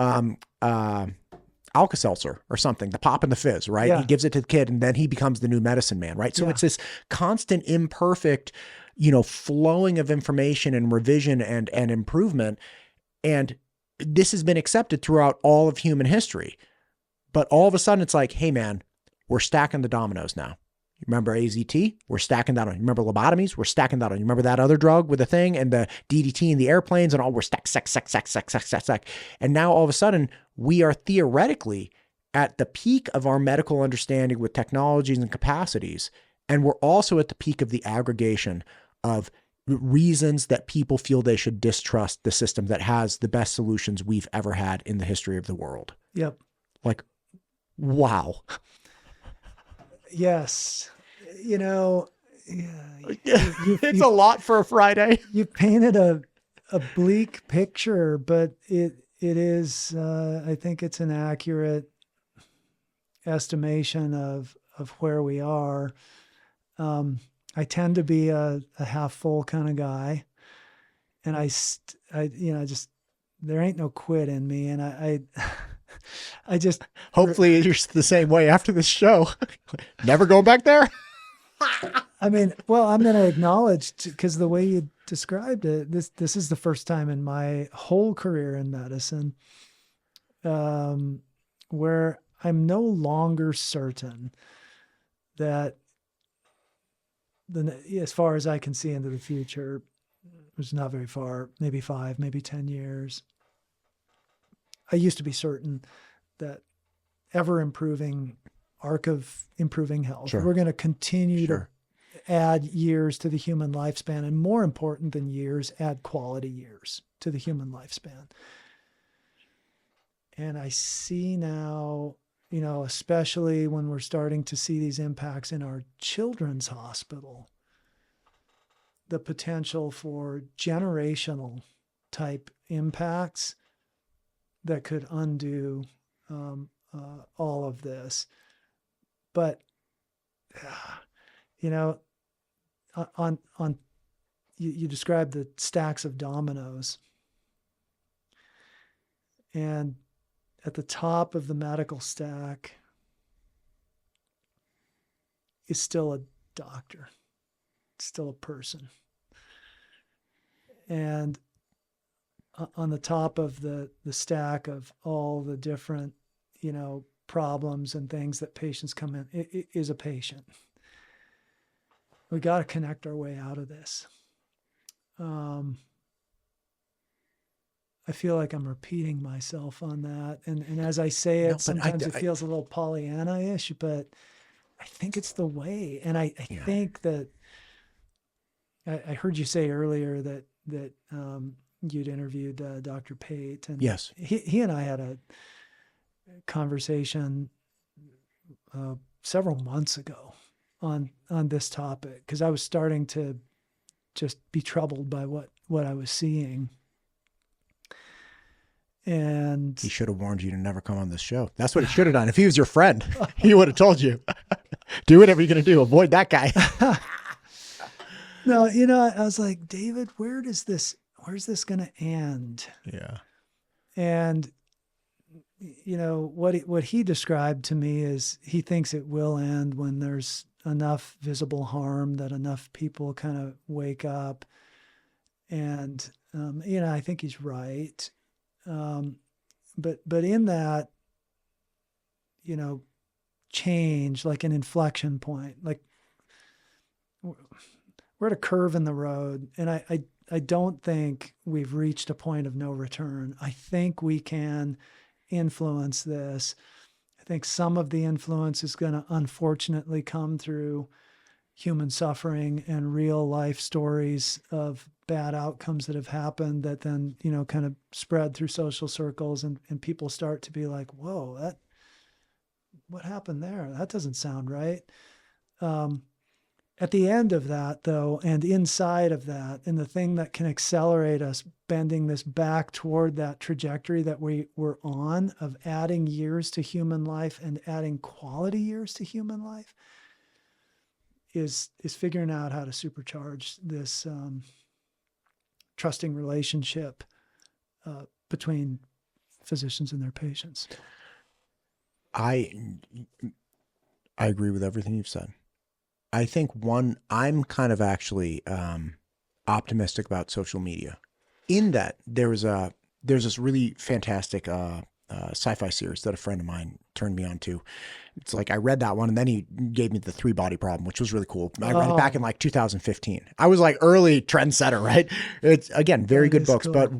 Alka-Seltzer or something, the pop and the fizz, right? Yeah. He gives it to the kid and then he becomes the new medicine man, right? So it's this constant imperfect, flowing of information and revision and improvement. And this has been accepted throughout all of human history. But all of a sudden it's like, hey man, we're stacking the dominoes now. You remember AZT? We're stacking that on. You remember lobotomies? We're stacking that on. You remember that other drug with the thing and the DDT and the airplanes and all? We're stack. And now all of a sudden we are theoretically at the peak of our medical understanding with technologies and capacities. And we're also at the peak of the aggregation of reasons that people feel they should distrust the system that has the best solutions we've ever had in the history of the world. Yep. Like, wow. Yes. It's a lot for a Friday. You painted a bleak picture, but it is, I think it's an accurate estimation of where we are. I tend to be a half full kind of guy, and I there ain't no quit in me. And I just, hopefully you're the same way after this show. Never going back there. I mean, well, I'm going to acknowledge, because the way you described it, this is the first time in my whole career in medicine where I'm no longer certain that as far as I can see into the future, which is not very far, maybe 5, maybe 10 years. I used to be certain that ever improving arc of improving health, Sure. we're going to continue Sure. to add years to the human lifespan, and more important than years, add quality years to the human lifespan. And I see now, especially when we're starting to see these impacts in our children's hospital, the potential for generational type impacts that could undo all of this. But, you described the stacks of dominoes, and at the top of the medical stack is still a doctor, still a person. And on the top of the stack of all the different, problems and things that patients come in, it is a patient. We got to connect our way out of this. I feel like I'm repeating myself on that. And as I say it, sometimes it feels a little Pollyanna-ish, but I think it's the way. And I think that I heard you say earlier that you'd interviewed Dr. Pate. And yes. He and I had a conversation several months ago on this topic, because I was starting to just be troubled by what I was seeing. And he should have warned you to never come on this show. That's what he should have done. If he was your friend, he would have told you, do whatever you're going to do. Avoid that guy. No, I was like, David, where's this going to end? Yeah. And, what he described to me is he thinks it will end when there's enough visible harm that enough people kind of wake up. And, I think he's right. But in that, change, like an inflection point, like we're at a curve in the road, and I don't think we've reached a point of no return. I think we can influence this. I think some of the influence is going to unfortunately come through human suffering and real life stories of bad outcomes that have happened that then, kind of spread through social circles, and people start to be like, whoa, what happened there? That doesn't sound right. At the end of that, though, and inside of that, and the thing that can accelerate us bending this back toward that trajectory that we were on of adding years to human life and adding quality years to human life is figuring out how to supercharge this trusting relationship between physicians and their patients. I agree with everything you've said. I think I'm kind of actually optimistic about social media, in that there's this really fantastic sci-fi series that a friend of mine turned me on to. It's like I read that one, and then he gave me The 3-Body Problem, which was really cool. I read it back in like 2015. I was like early trendsetter, right? It's again very good books, cool. But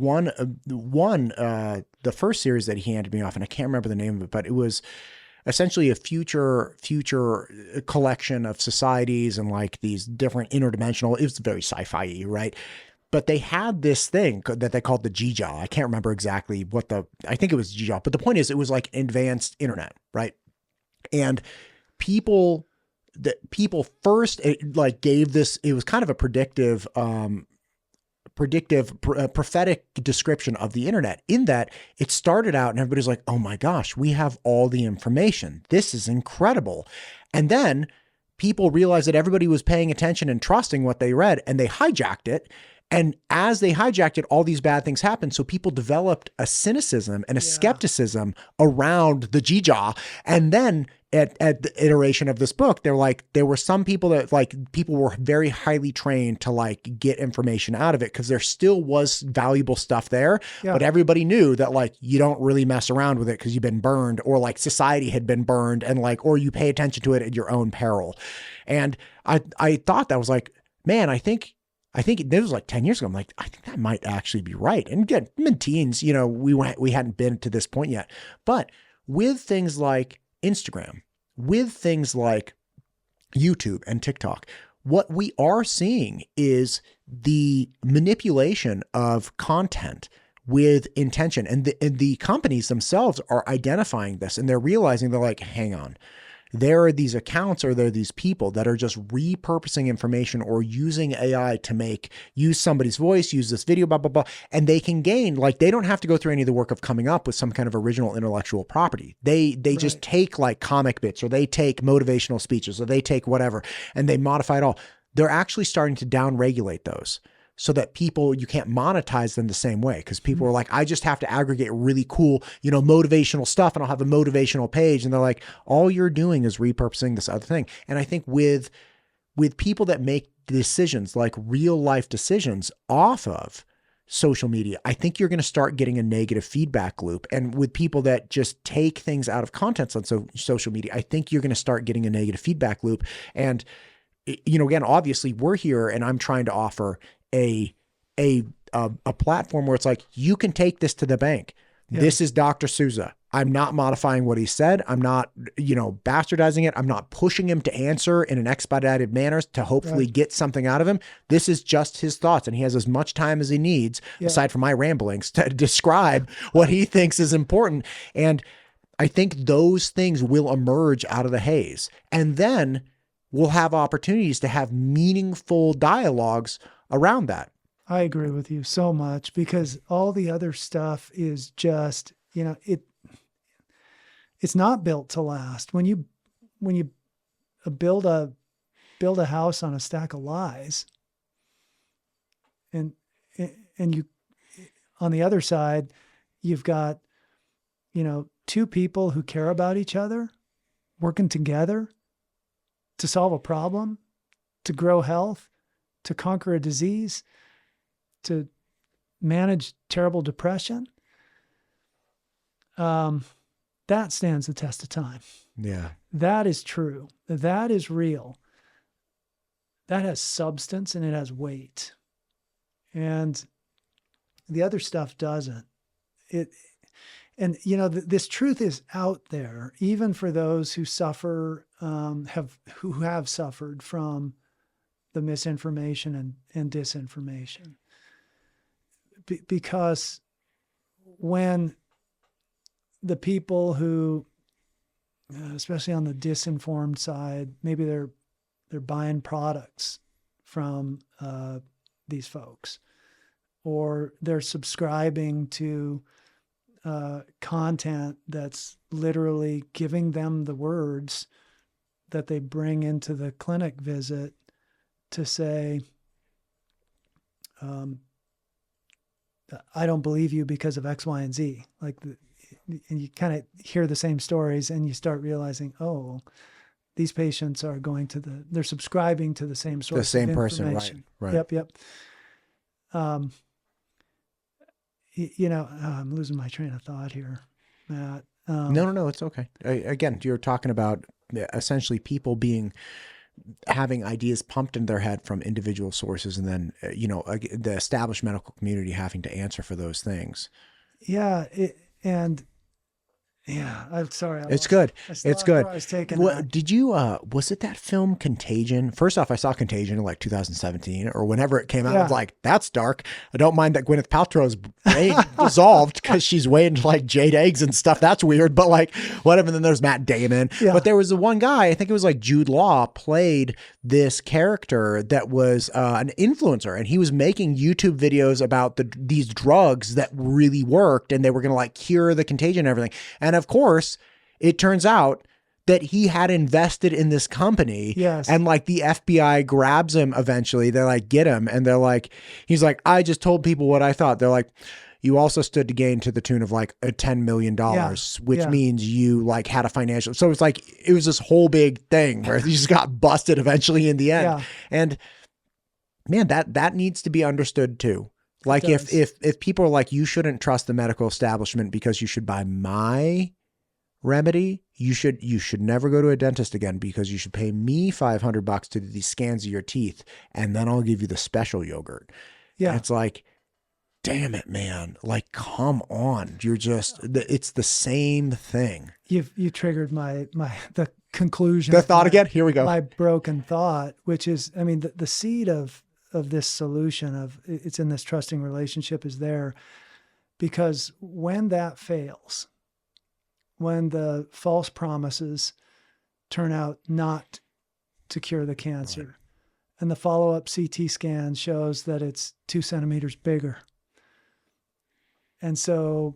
the first series that he handed me off, and I can't remember the name of it, but it was essentially a future collection of societies and like these different interdimensional. It was very sci-fi-y, right? But they had this thing that they called the G-Jaw. I can't remember exactly I think it was G-Jaw, but the point is it was like advanced internet, right? And people first gave this, it was kind of a prophetic description of the internet, in that it started out and everybody's like, oh my gosh, we have all the information. This is incredible. And then people realized that everybody was paying attention and trusting what they read, and they hijacked it. And as they hijacked it, all these bad things happened. So people developed a cynicism and a skepticism around the GJA. And then at the iteration of this book, they're like, there were some people that like, people were very highly trained to like get information out of it because there still was valuable stuff there. Yeah. But everybody knew that like, you don't really mess around with it because you've been burned, or like society had been burned, and like, or you pay attention to it at your own peril. And I thought that was like, man, I think this was like 10 years ago. I'm like, I think that might actually be right. And again, mid-teens, you know, we hadn't been to this point yet. But with things like Instagram, with things like YouTube and TikTok, what we are seeing is the manipulation of content with intention. And the companies themselves are identifying this, and they're realizing, they're like, hang on. There are these accounts, or there are these people that are just repurposing information or using AI to use somebody's voice, use this video, blah, blah, blah. And they can gain, like, they don't have to go through any of the work of coming up with some kind of original intellectual property. They just take like comic bits, or they take motivational speeches, or they take whatever, and they modify it all. They're actually starting to downregulate those, so that you can't monetize them the same way. Because people are like, I just have to aggregate really cool, you know, motivational stuff, and I'll have a motivational page. And they're like, all you're doing is repurposing this other thing. And I think with people that make decisions, like real life decisions off of social media, I think you're going to start getting a negative feedback loop. And with people that just take things out of context on social media, I think you're going to start getting a negative feedback loop. And, you know, again, obviously we're here, and I'm trying to offer a platform where it's like, you can take this to the bank. Yeah. This is Dr. Souza. I'm not modifying what he said. I'm not, you know, bastardizing it. I'm not pushing him to answer in an expedited manner to hopefully get something out of him. This is just his thoughts, and he has as much time as he needs, aside from my ramblings, to describe what he thinks is important. And I think those things will emerge out of the haze. And then we'll have opportunities to have meaningful dialogues around that. I agree with you so much, because all the other stuff is just, you know, it's not built to last. When you build a house on a stack of lies, and you, on the other side, you've got, you know, two people who care about each other working together to solve a problem, to grow health, to conquer a disease, to manage terrible depression. That stands the test of time. Yeah. That is true. That is real. That has substance, and it has weight. And the other stuff doesn't. And you know, this truth is out there, even for those who suffer, who have suffered from the misinformation and disinformation. Because when the people who, especially on the disinformed side, maybe they're buying products from these folks, or they're subscribing to content that's literally giving them the words that they bring into the clinic visit to say, I don't believe you because of X, Y, and Z. And you kind of hear the same stories, and you start realizing, oh, these patients are they're subscribing to the same source. The same of person, right? Yep. You know, I'm losing my train of thought here, Matt. No, it's okay. Again, you're talking about essentially people having ideas pumped in their head from individual sources, and then, you know, the established medical community having to answer for those things. Yeah. I'm sorry. It's good. It's good. Did you, was it that film Contagion? First off, I saw Contagion in like 2017 or whenever it came out. I was like, that's dark. I don't mind that Gwyneth Paltrow's brain dissolved because she's way into like jade eggs and stuff. That's weird, but like whatever. And then there's Matt Damon. Yeah. But there was the one guy, I think it was like Jude Law, played this character that was an influencer, and he was making YouTube videos about these drugs that really worked, and they were going to like cure the contagion and everything. And of course, it turns out that he had invested in this company. Yes. And like the FBI grabs him eventually. They're like, get him. And they're like, he's like, I just told people what I thought. They're like, you also stood to gain to the tune of like a $10 million, which means you like had a financial. So it's like, it was this whole big thing where he just got busted eventually in the end. Yeah. And man, that needs to be understood too. Like if people are like, you shouldn't trust the medical establishment because you should buy my remedy, you should never go to a dentist again because you should pay me $500 to do these scans of your teeth, and then I'll give you the special yogurt. Yeah. And it's like, damn it, man. Like, come on. It's the same thing. You triggered the conclusion. The thought again. Here we go. My broken thought, which is, I mean, the seed of this solution of it's in this trusting relationship is there, because when that fails, when the false promises turn out not to cure the cancer, right, and the follow-up CT scan shows that it's 2 centimeters bigger, and so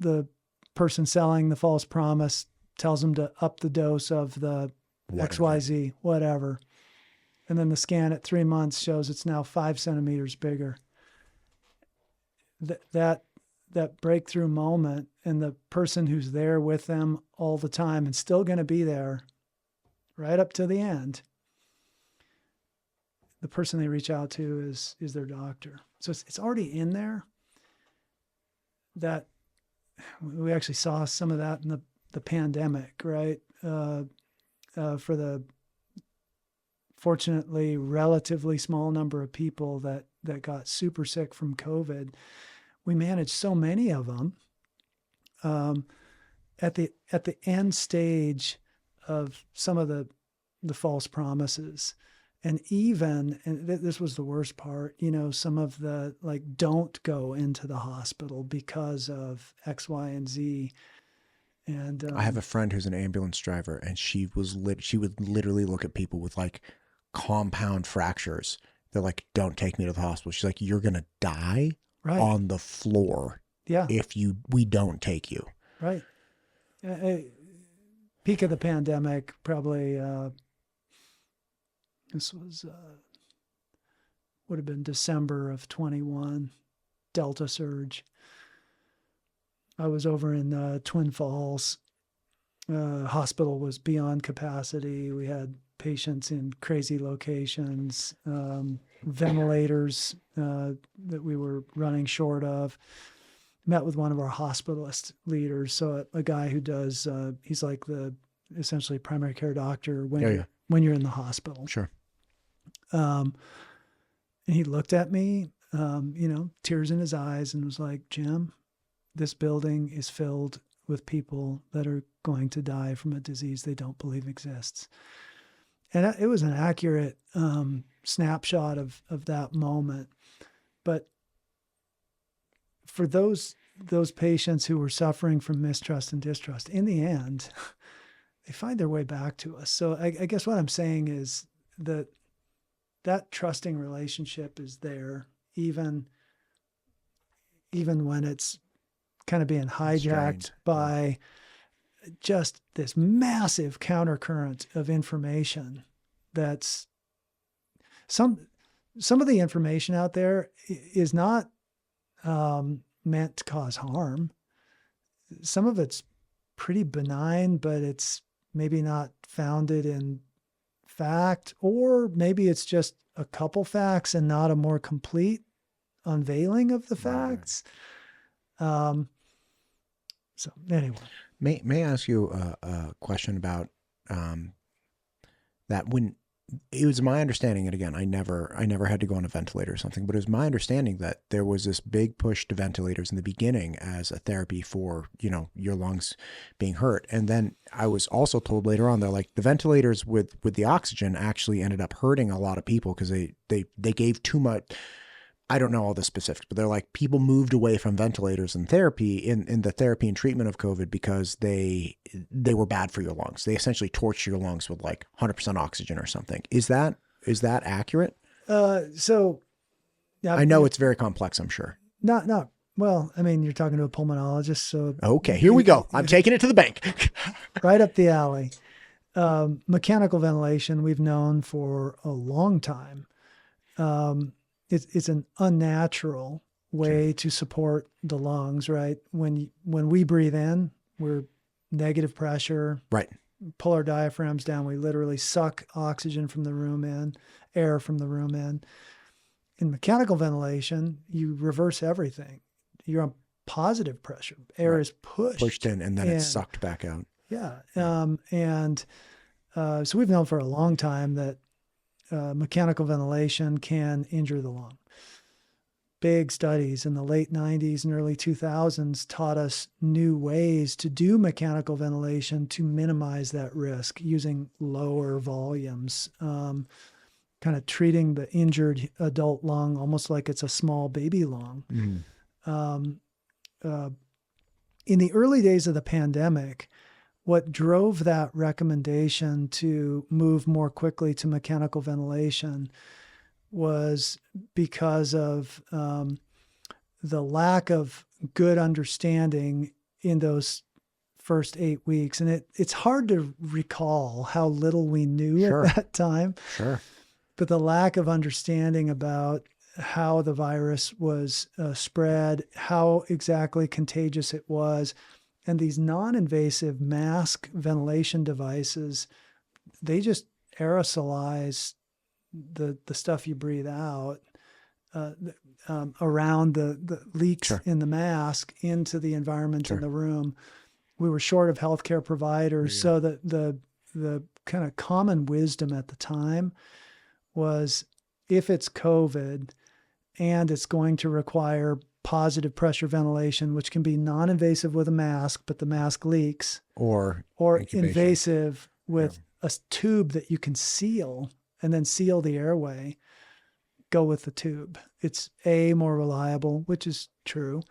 the person selling the false promise tells them to up the dose of the XYZ, whatever. And then the scan at 3 months shows it's now 5 centimeters bigger. That breakthrough moment, and the person who's there with them all the time and still going to be there right up to the end, the person they reach out to is their doctor. So it's already in there. That we actually saw some of that in the pandemic, right? For the fortunately relatively small number of people that got super sick from COVID, we managed so many of them at the end stage of some of the false promises. And this was the worst part, some of the like, don't go into the hospital because of X, Y, and Z. And I have a friend who's an ambulance driver, and she would literally look at people with like compound fractures. They're like, don't take me to the hospital. She's like, you're going to die on the floor. Yeah. If we don't take you. Right. Peak of the pandemic, probably, this was, would have been December of 21, Delta surge. I was over in Twin Falls. Hospital was beyond capacity. We had patients in crazy locations, ventilators that we were running short of. Met with one of our hospitalist leaders. So a guy who does, he's like the essentially primary care doctor when you're in the hospital. Sure. And he looked at me, tears in his eyes, and was like, Jim, this building is filled with people that are going to die from a disease they don't believe exists. And it was an accurate snapshot of that moment. But for those patients who were suffering from mistrust and distrust, in the end, they find their way back to us. So I guess what I'm saying is that trusting relationship is there, even when it's kind of being hijacked by just this massive countercurrent of information. That's some of the information out there is not meant to cause harm. Some of it's pretty benign, but it's maybe not founded in fact, or maybe it's just a couple facts and not a more complete unveiling of the facts. So anyway, may I ask you a question about that? When it was my understanding, and again, I never had to go on a ventilator or something, but it was my understanding that there was this big push to ventilators in the beginning as a therapy for, your lungs being hurt. And then I was also told later on, they're like, the ventilators with the oxygen actually ended up hurting a lot of people because they gave too much. I don't know all the specifics, but they're like, people moved away from ventilators and therapy in the therapy and treatment of COVID because they were bad for your lungs. They essentially torched your lungs with like 100% oxygen or something. Is that accurate? So yeah, I know it's very complex, I'm sure. Not Well, I mean, you're talking to a pulmonologist, so Okay, here we go. I'm taking it to the bank. right up the alley. Mechanical ventilation we've known for a long time. It's an unnatural way to support the lungs, right? When we breathe in, we're negative pressure. Right. Pull our diaphragms down. We literally suck oxygen from the room in, air from the room in. In mechanical ventilation, you reverse everything. You're on positive pressure. Air is pushed in, and then it's sucked back out. Yeah. So we've known for a long time that mechanical ventilation can injure the lung. Big studies in the late 90s and early 2000s taught us new ways to do mechanical ventilation to minimize that risk using lower volumes, kind of treating the injured adult lung almost like it's a small baby lung. In the early days of the pandemic, what drove that recommendation to move more quickly to mechanical ventilation was because of the lack of good understanding in those first 8 weeks. And it's hard to recall how little we knew at that time. Sure. But the lack of understanding about how the virus was spread, how exactly contagious it was, and these non-invasive mask ventilation devices, they just aerosolize the stuff you breathe out around the leaks in the mask into the environment in the room. We were short of healthcare providers, so that the kind of common wisdom at the time was, if it's COVID and it's going to require positive pressure ventilation, which can be non-invasive with a mask, but the mask leaks, or invasive with a tube that you can seal and then seal the airway, go with the tube. It's A, more reliable, which is true,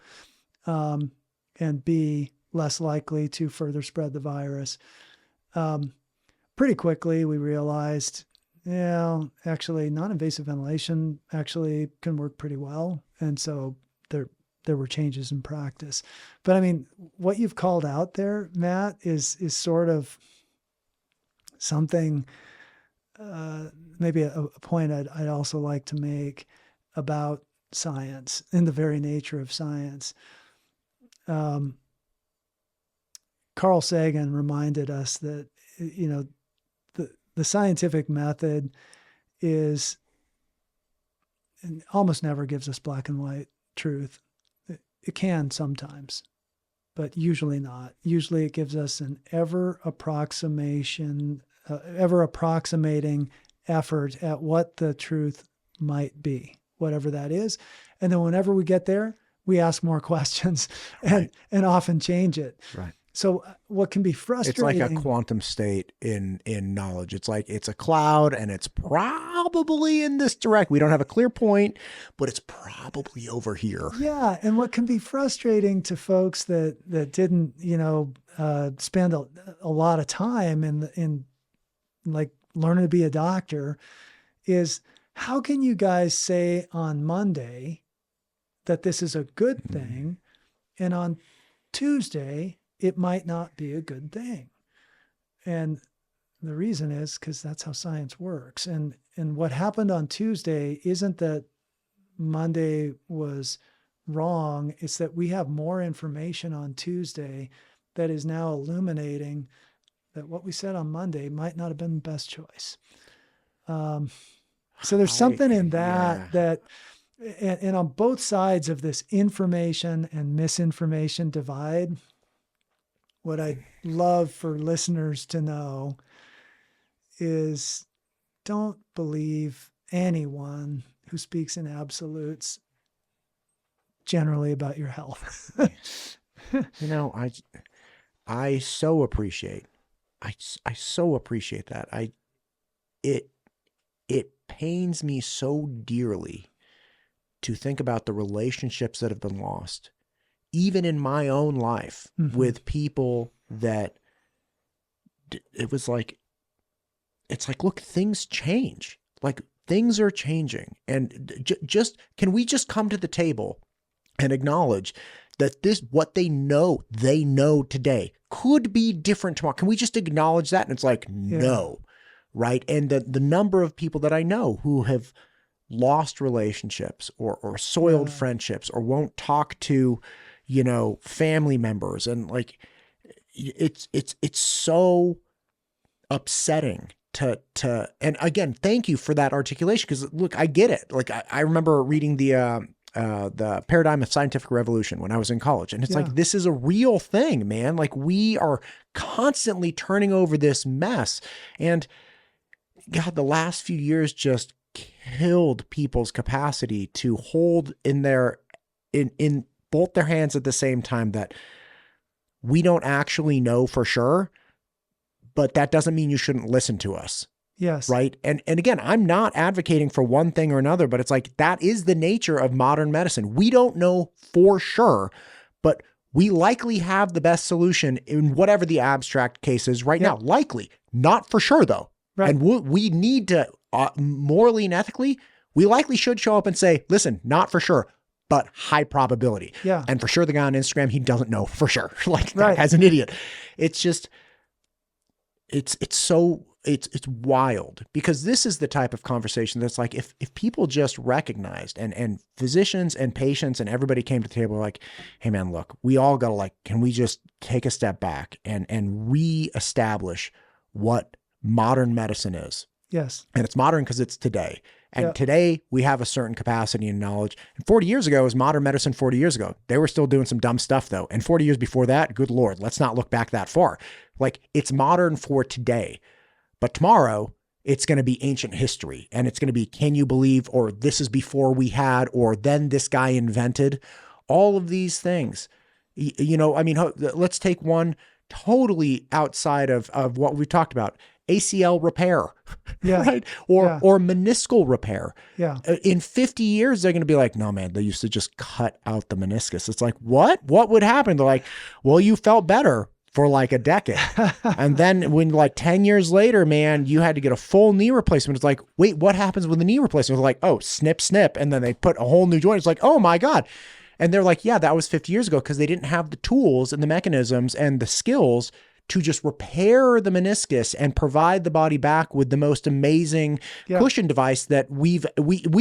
and B, less likely to further spread the virus. Pretty quickly, we realized, actually non-invasive ventilation actually can work pretty well. And so there were changes in practice. But I mean, what you've called out there, Matt, is sort of something, maybe a point I'd also like to make about science and the very nature of science. Carl Sagan reminded us that, the scientific method almost never gives us black and white truth. It can sometimes, but usually not. Usually it gives us an ever approximating effort at what the truth might be, whatever that is. And then whenever we get there, we ask more questions and often change it. Right. So what can be frustrating? It's like a quantum state in knowledge. It's like it's a cloud and it's probably in this direction. We don't have a clear point, but it's probably over here. Yeah. And what can be frustrating to folks that didn't, spend a lot of time in like learning to be a doctor is, how can you guys say on Monday that this is a good thing, and on Tuesday it might not be a good thing? And the reason is because that's how science works. And what happened on Tuesday isn't that Monday was wrong. It's that we have more information on Tuesday that is now illuminating that what we said on Monday might not have been the best choice. So there's something in that and on both sides of this information and misinformation divide, what I'd love for listeners to know is, don't believe anyone who speaks in absolutes generally about your health. I so appreciate that. It pains me so dearly to think about the relationships that have been lost, even in my own life, with people that it's like, look, things change. Like, things are changing. And just, can we just come to the table and acknowledge that this, what they know today could be different tomorrow. Can we just acknowledge that? And it's like, no, right? And the number of people that I know who have lost relationships or soiled friendships or won't talk to, family members. And like, it's so upsetting to, and again, thank you for that articulation. Cause look, I get it. Like I remember reading the Paradigm of Scientific Revolution when I was in college. And it's like, this is a real thing, man. Like we are constantly turning over this mess. And God, the last few years just killed people's capacity to hold in both their hands at the same time that we don't actually know for sure, but that doesn't mean you shouldn't listen to us. Yes. Right. And again, I'm not advocating for one thing or another, but it's like, that is the nature of modern medicine. We don't know for sure, but we likely have the best solution in whatever the abstract case is right now. Likely, not for sure though. Right. And we need to, morally and ethically, we likely should show up and say, listen, not for sure, but high probability. Yeah. And for sure, the guy on Instagram, he doesn't know for sure. Like that as an idiot. It's just, it's wild, because this is the type of conversation that's like, if people just recognized and physicians and patients and everybody came to the table like, hey man, look, we all got to like, can we just take a step back and reestablish what modern medicine is? Yes. And it's modern because it's today. And today we have a certain capacity and knowledge. And 40 years ago was modern medicine 40 years ago. They were still doing some dumb stuff though. And 40 years before that, good Lord, let's not look back that far. Like it's modern for today. But tomorrow it's going to be ancient history, and it's going to be, can you believe, or this is before we had, or then this guy invented all of these things. I mean, let's take one totally outside of what we talked about. ACL repair, right? Or meniscal repair. Yeah. In 50 years, they're going to be like, no, man, they used to just cut out the meniscus. It's like, what would happen? They're like, well, you felt better for like a decade. And then when like 10 years later, man, you had to get a full knee replacement. It's like, wait, what happens with the knee replacement? They're like, oh, snip. And then they put a whole new joint. It's like, oh my God. And they're like, yeah, that was 50 years ago, because they didn't have the tools and the mechanisms and the skills to just repair the meniscus and provide the body back with the most amazing cushion device that we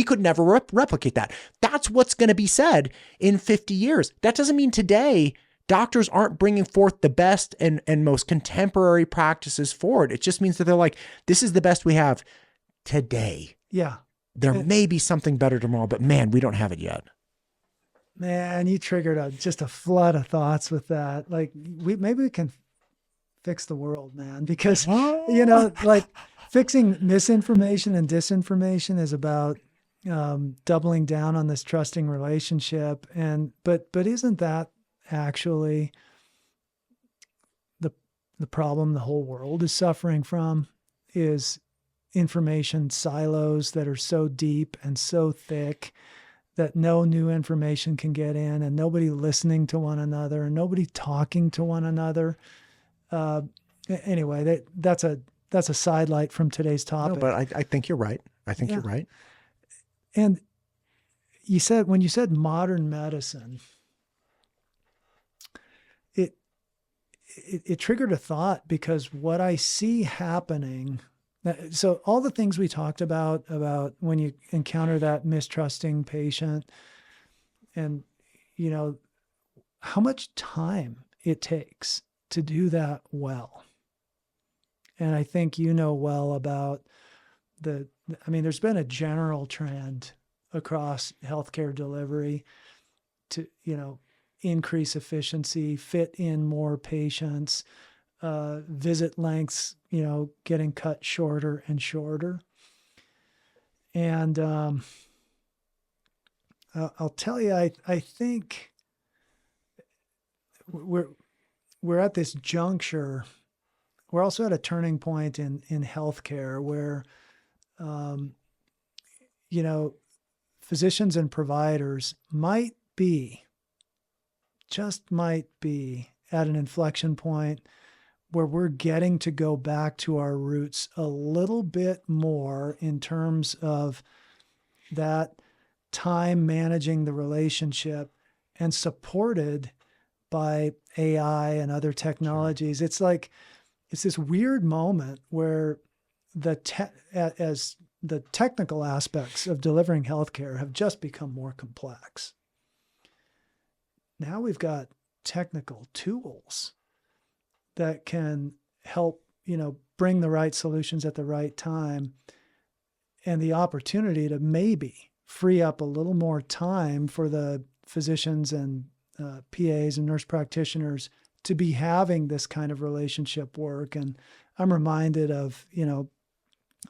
could never replicate that. That's what's going to be said in 50 years. That doesn't mean today doctors aren't bringing forth the best and most contemporary practices forward. It just means that they're like, this is the best we have today. Yeah. There may be something better tomorrow, but man, we don't have it yet. Man, you triggered just a flood of thoughts with that. Like maybe we can fix the world, man, because, like fixing misinformation and disinformation is about doubling down on this trusting relationship. But isn't that actually the problem the whole world is suffering from? Is information silos that are so deep and so thick that no new information can get in, and nobody listening to one another and nobody talking to one another. Anyway, that's a sidelight from today's topic. No, but I think you're right. I think you're right. And when you said modern medicine, it triggered a thought, because what I see happening, so all the things we talked about when you encounter that mistrusting patient, and how much time it takes to do that well. And I think well about there's been a general trend across healthcare delivery to, increase efficiency, fit in more patients, visit lengths, getting cut shorter and shorter. And I'll tell you, I think we're at this juncture. We're also at a turning point in healthcare where, physicians and providers might be at an inflection point where we're getting to go back to our roots a little bit more in terms of that time managing the relationship and supported by AI and other technologies. It's like, it's this weird moment where as the technical aspects of delivering healthcare have just become more complex. Now we've got technical tools that can help, bring the right solutions at the right time, and the opportunity to maybe free up a little more time for the physicians and PAs and nurse practitioners to be having this kind of relationship work. And I'm reminded of,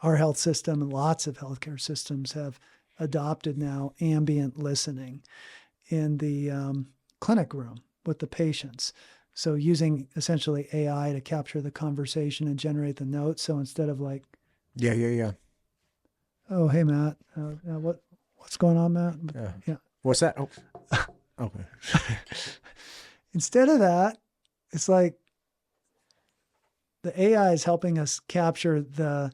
our health system, and lots of healthcare systems have adopted now ambient listening in the clinic room with the patients. So using essentially AI to capture the conversation and generate the notes. So instead of like, Yeah. oh, hey, Matt, what's going on, Matt? Yeah. What's that? Oh, okay. Instead of that, it's like the AI is helping us capture the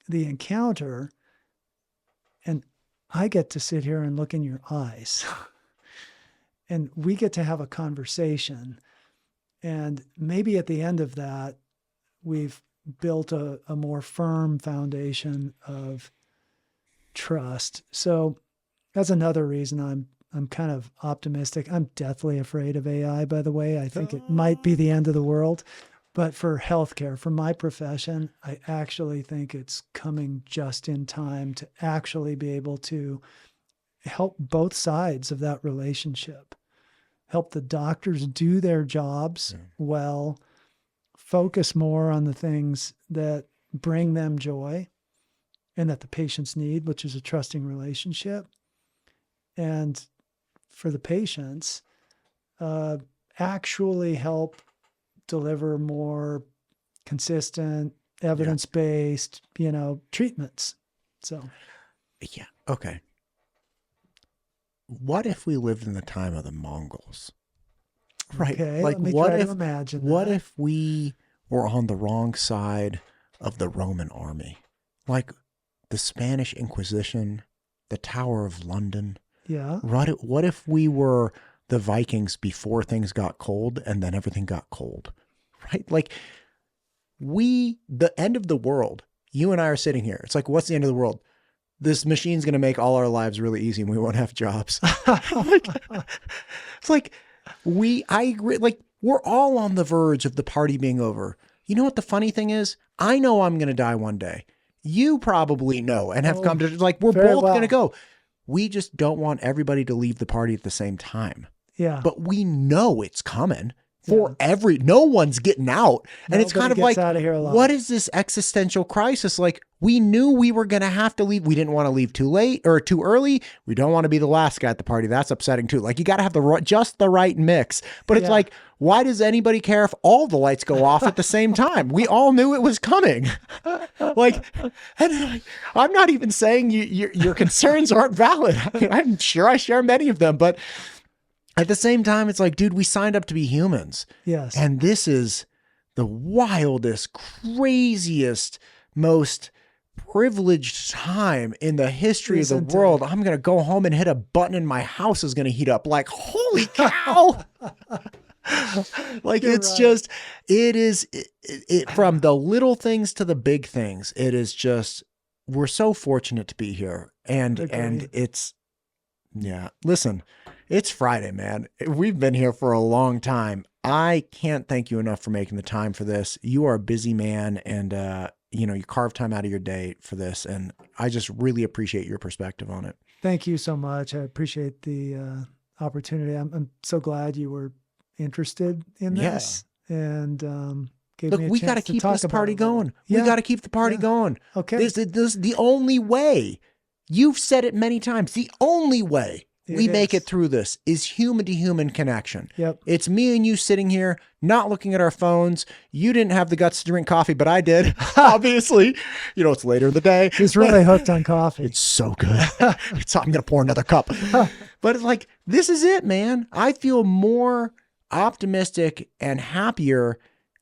encounter, and I get to sit here and look in your eyes and we get to have a conversation. And maybe at the end of that, we've built a more firm foundation of trust. So that's another reason I'm kind of optimistic. I'm deathly afraid of AI, by the way. I think it might be the end of the world. But for healthcare, for my profession, I actually think it's coming just in time to actually be able to help both sides of that relationship, help the doctors do their jobs well, focus more on the things that bring them joy and that the patients need, which is a trusting relationship. And for the patients, actually help deliver more consistent, evidence-based, treatments. So, yeah. Okay. What if we lived in the time of the Mongols? Right. Okay, like, let me what try if, to imagine what that. if we were on the wrong side of the Roman army? Like the Spanish Inquisition, the Tower of London. Yeah. What if we were the Vikings before things got cold and then everything got cold? Right? Like the end of the world, you and I are sitting here. It's like, what's the end of the world? This machine's going to make all our lives really easy and we won't have jobs. It's like, I agree. Like, we're all on the verge of the party being over. You know what the funny thing is? I know I'm going to die one day. You probably know and have come to, like, we're both going to go. We just don't want everybody to leave the party at the same time. Yeah. But we know it's coming for no one's getting out. And it's kind of like, out of here alive. What is this existential crisis? Like, we knew we were going to have to leave. We didn't want to leave too late or too early. We don't want to be the last guy at the party. That's upsetting too. Like, you got to have just the right mix. But it's like, why does anybody care if all the lights go off at the same time? We all knew it was coming. Like, and I'm not even saying your concerns aren't valid. I mean, I'm sure I share many of them, but at the same time, it's like, dude, we signed up to be humans. Yes. And this is the wildest, craziest, most privileged time in the history of the world. I'm going to go home and hit a button and my house is going to heat up. Like, holy cow. Like, You're it's right. just, it is from the little things to the big things. It is just, we're so fortunate to be here. And it's, listen, it's Friday, man. We've been here for a long time. I can't thank you enough for making the time for this. You are a busy man and, you carve time out of your day for this. And I just really appreciate your perspective on it. Thank you so much. I appreciate the opportunity. I'm so glad you were interested in this and gave me a we chance got to keep this party going. We got to keep the party going. Okay. This is the only way. You've said it many times. The only way we make it through this is human to human connection. Yep. It's me and you sitting here, not looking at our phones. You didn't have the guts to drink coffee, but I did. Obviously, it's later in the day. He's really hooked on coffee. It's so good. I'm going to pour another cup. But it's like, this is it, man. I feel more optimistic and happier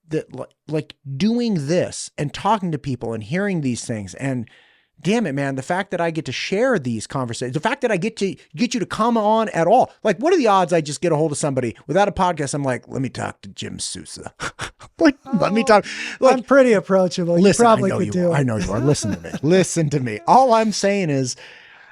that like doing this and talking to people and hearing these things and damn it, man, the fact that I get to share these conversations, the fact that I get you to come on at all. Like, what are the odds I just get a hold of somebody without a podcast? I'm like, let me talk to Jim Souza. Like, let me talk. Like, I'm pretty approachable. Listen, You probably I know could you do are. it. I know you are. Listen to me. Listen to me. All I'm saying is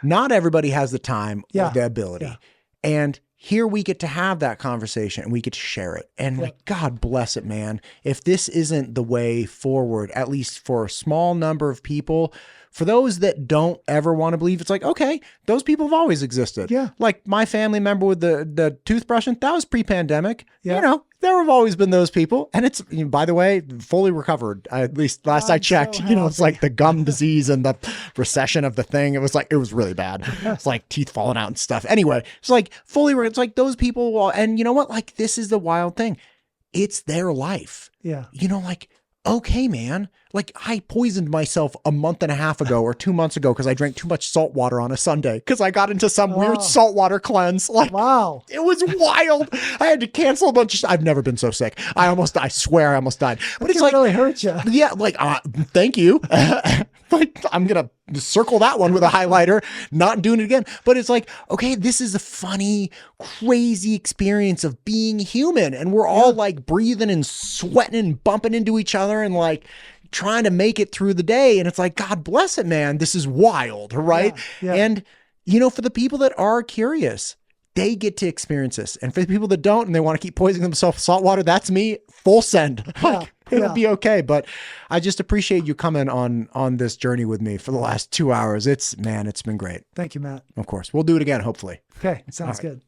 not everybody has the time or the ability. Yeah. And here we get to have that conversation and we get to share it. And like, God bless it, man. If this isn't the way forward, at least for a small number of people, for those that don't ever want to believe, it's like, okay, those people have always existed. Yeah. Like my family member with the toothbrushing, that was pre-pandemic. Yeah. You know, there have always been those people. And it's, by the way, fully recovered. At least last I checked, so it's like the gum disease and the recession of the thing. It was really bad. It's like teeth falling out and stuff. Anyway, it's like it's like those people. And you know what? Like, this is the wild thing. It's their life. Yeah. Like, okay, man, like I poisoned myself a month and a half ago or 2 months ago because I drank too much salt water on a Sunday because I got into some weird saltwater cleanse. Like, Wow. it was wild. I had to cancel a bunch of I've never been so sick. I swear I almost died. But it's like, really hurt you. yeah, like, thank you. Like, I'm going to circle that one with a highlighter, not doing it again. But it's like, okay, this is a funny, crazy experience of being human. And we're all like breathing and sweating and bumping into each other and like trying to make it through the day. And it's like, God bless it, man. This is wild, right? Yeah. And, for the people that are curious, they get to experience this. And for the people that don't and they want to keep poisoning themselves with salt water, that's me, full send. Like, it'll be okay. But I just appreciate you coming on this journey with me for the last 2 hours. It's been great. Thank you, Matt. Of course. We'll do it again, hopefully. Okay. Sounds good.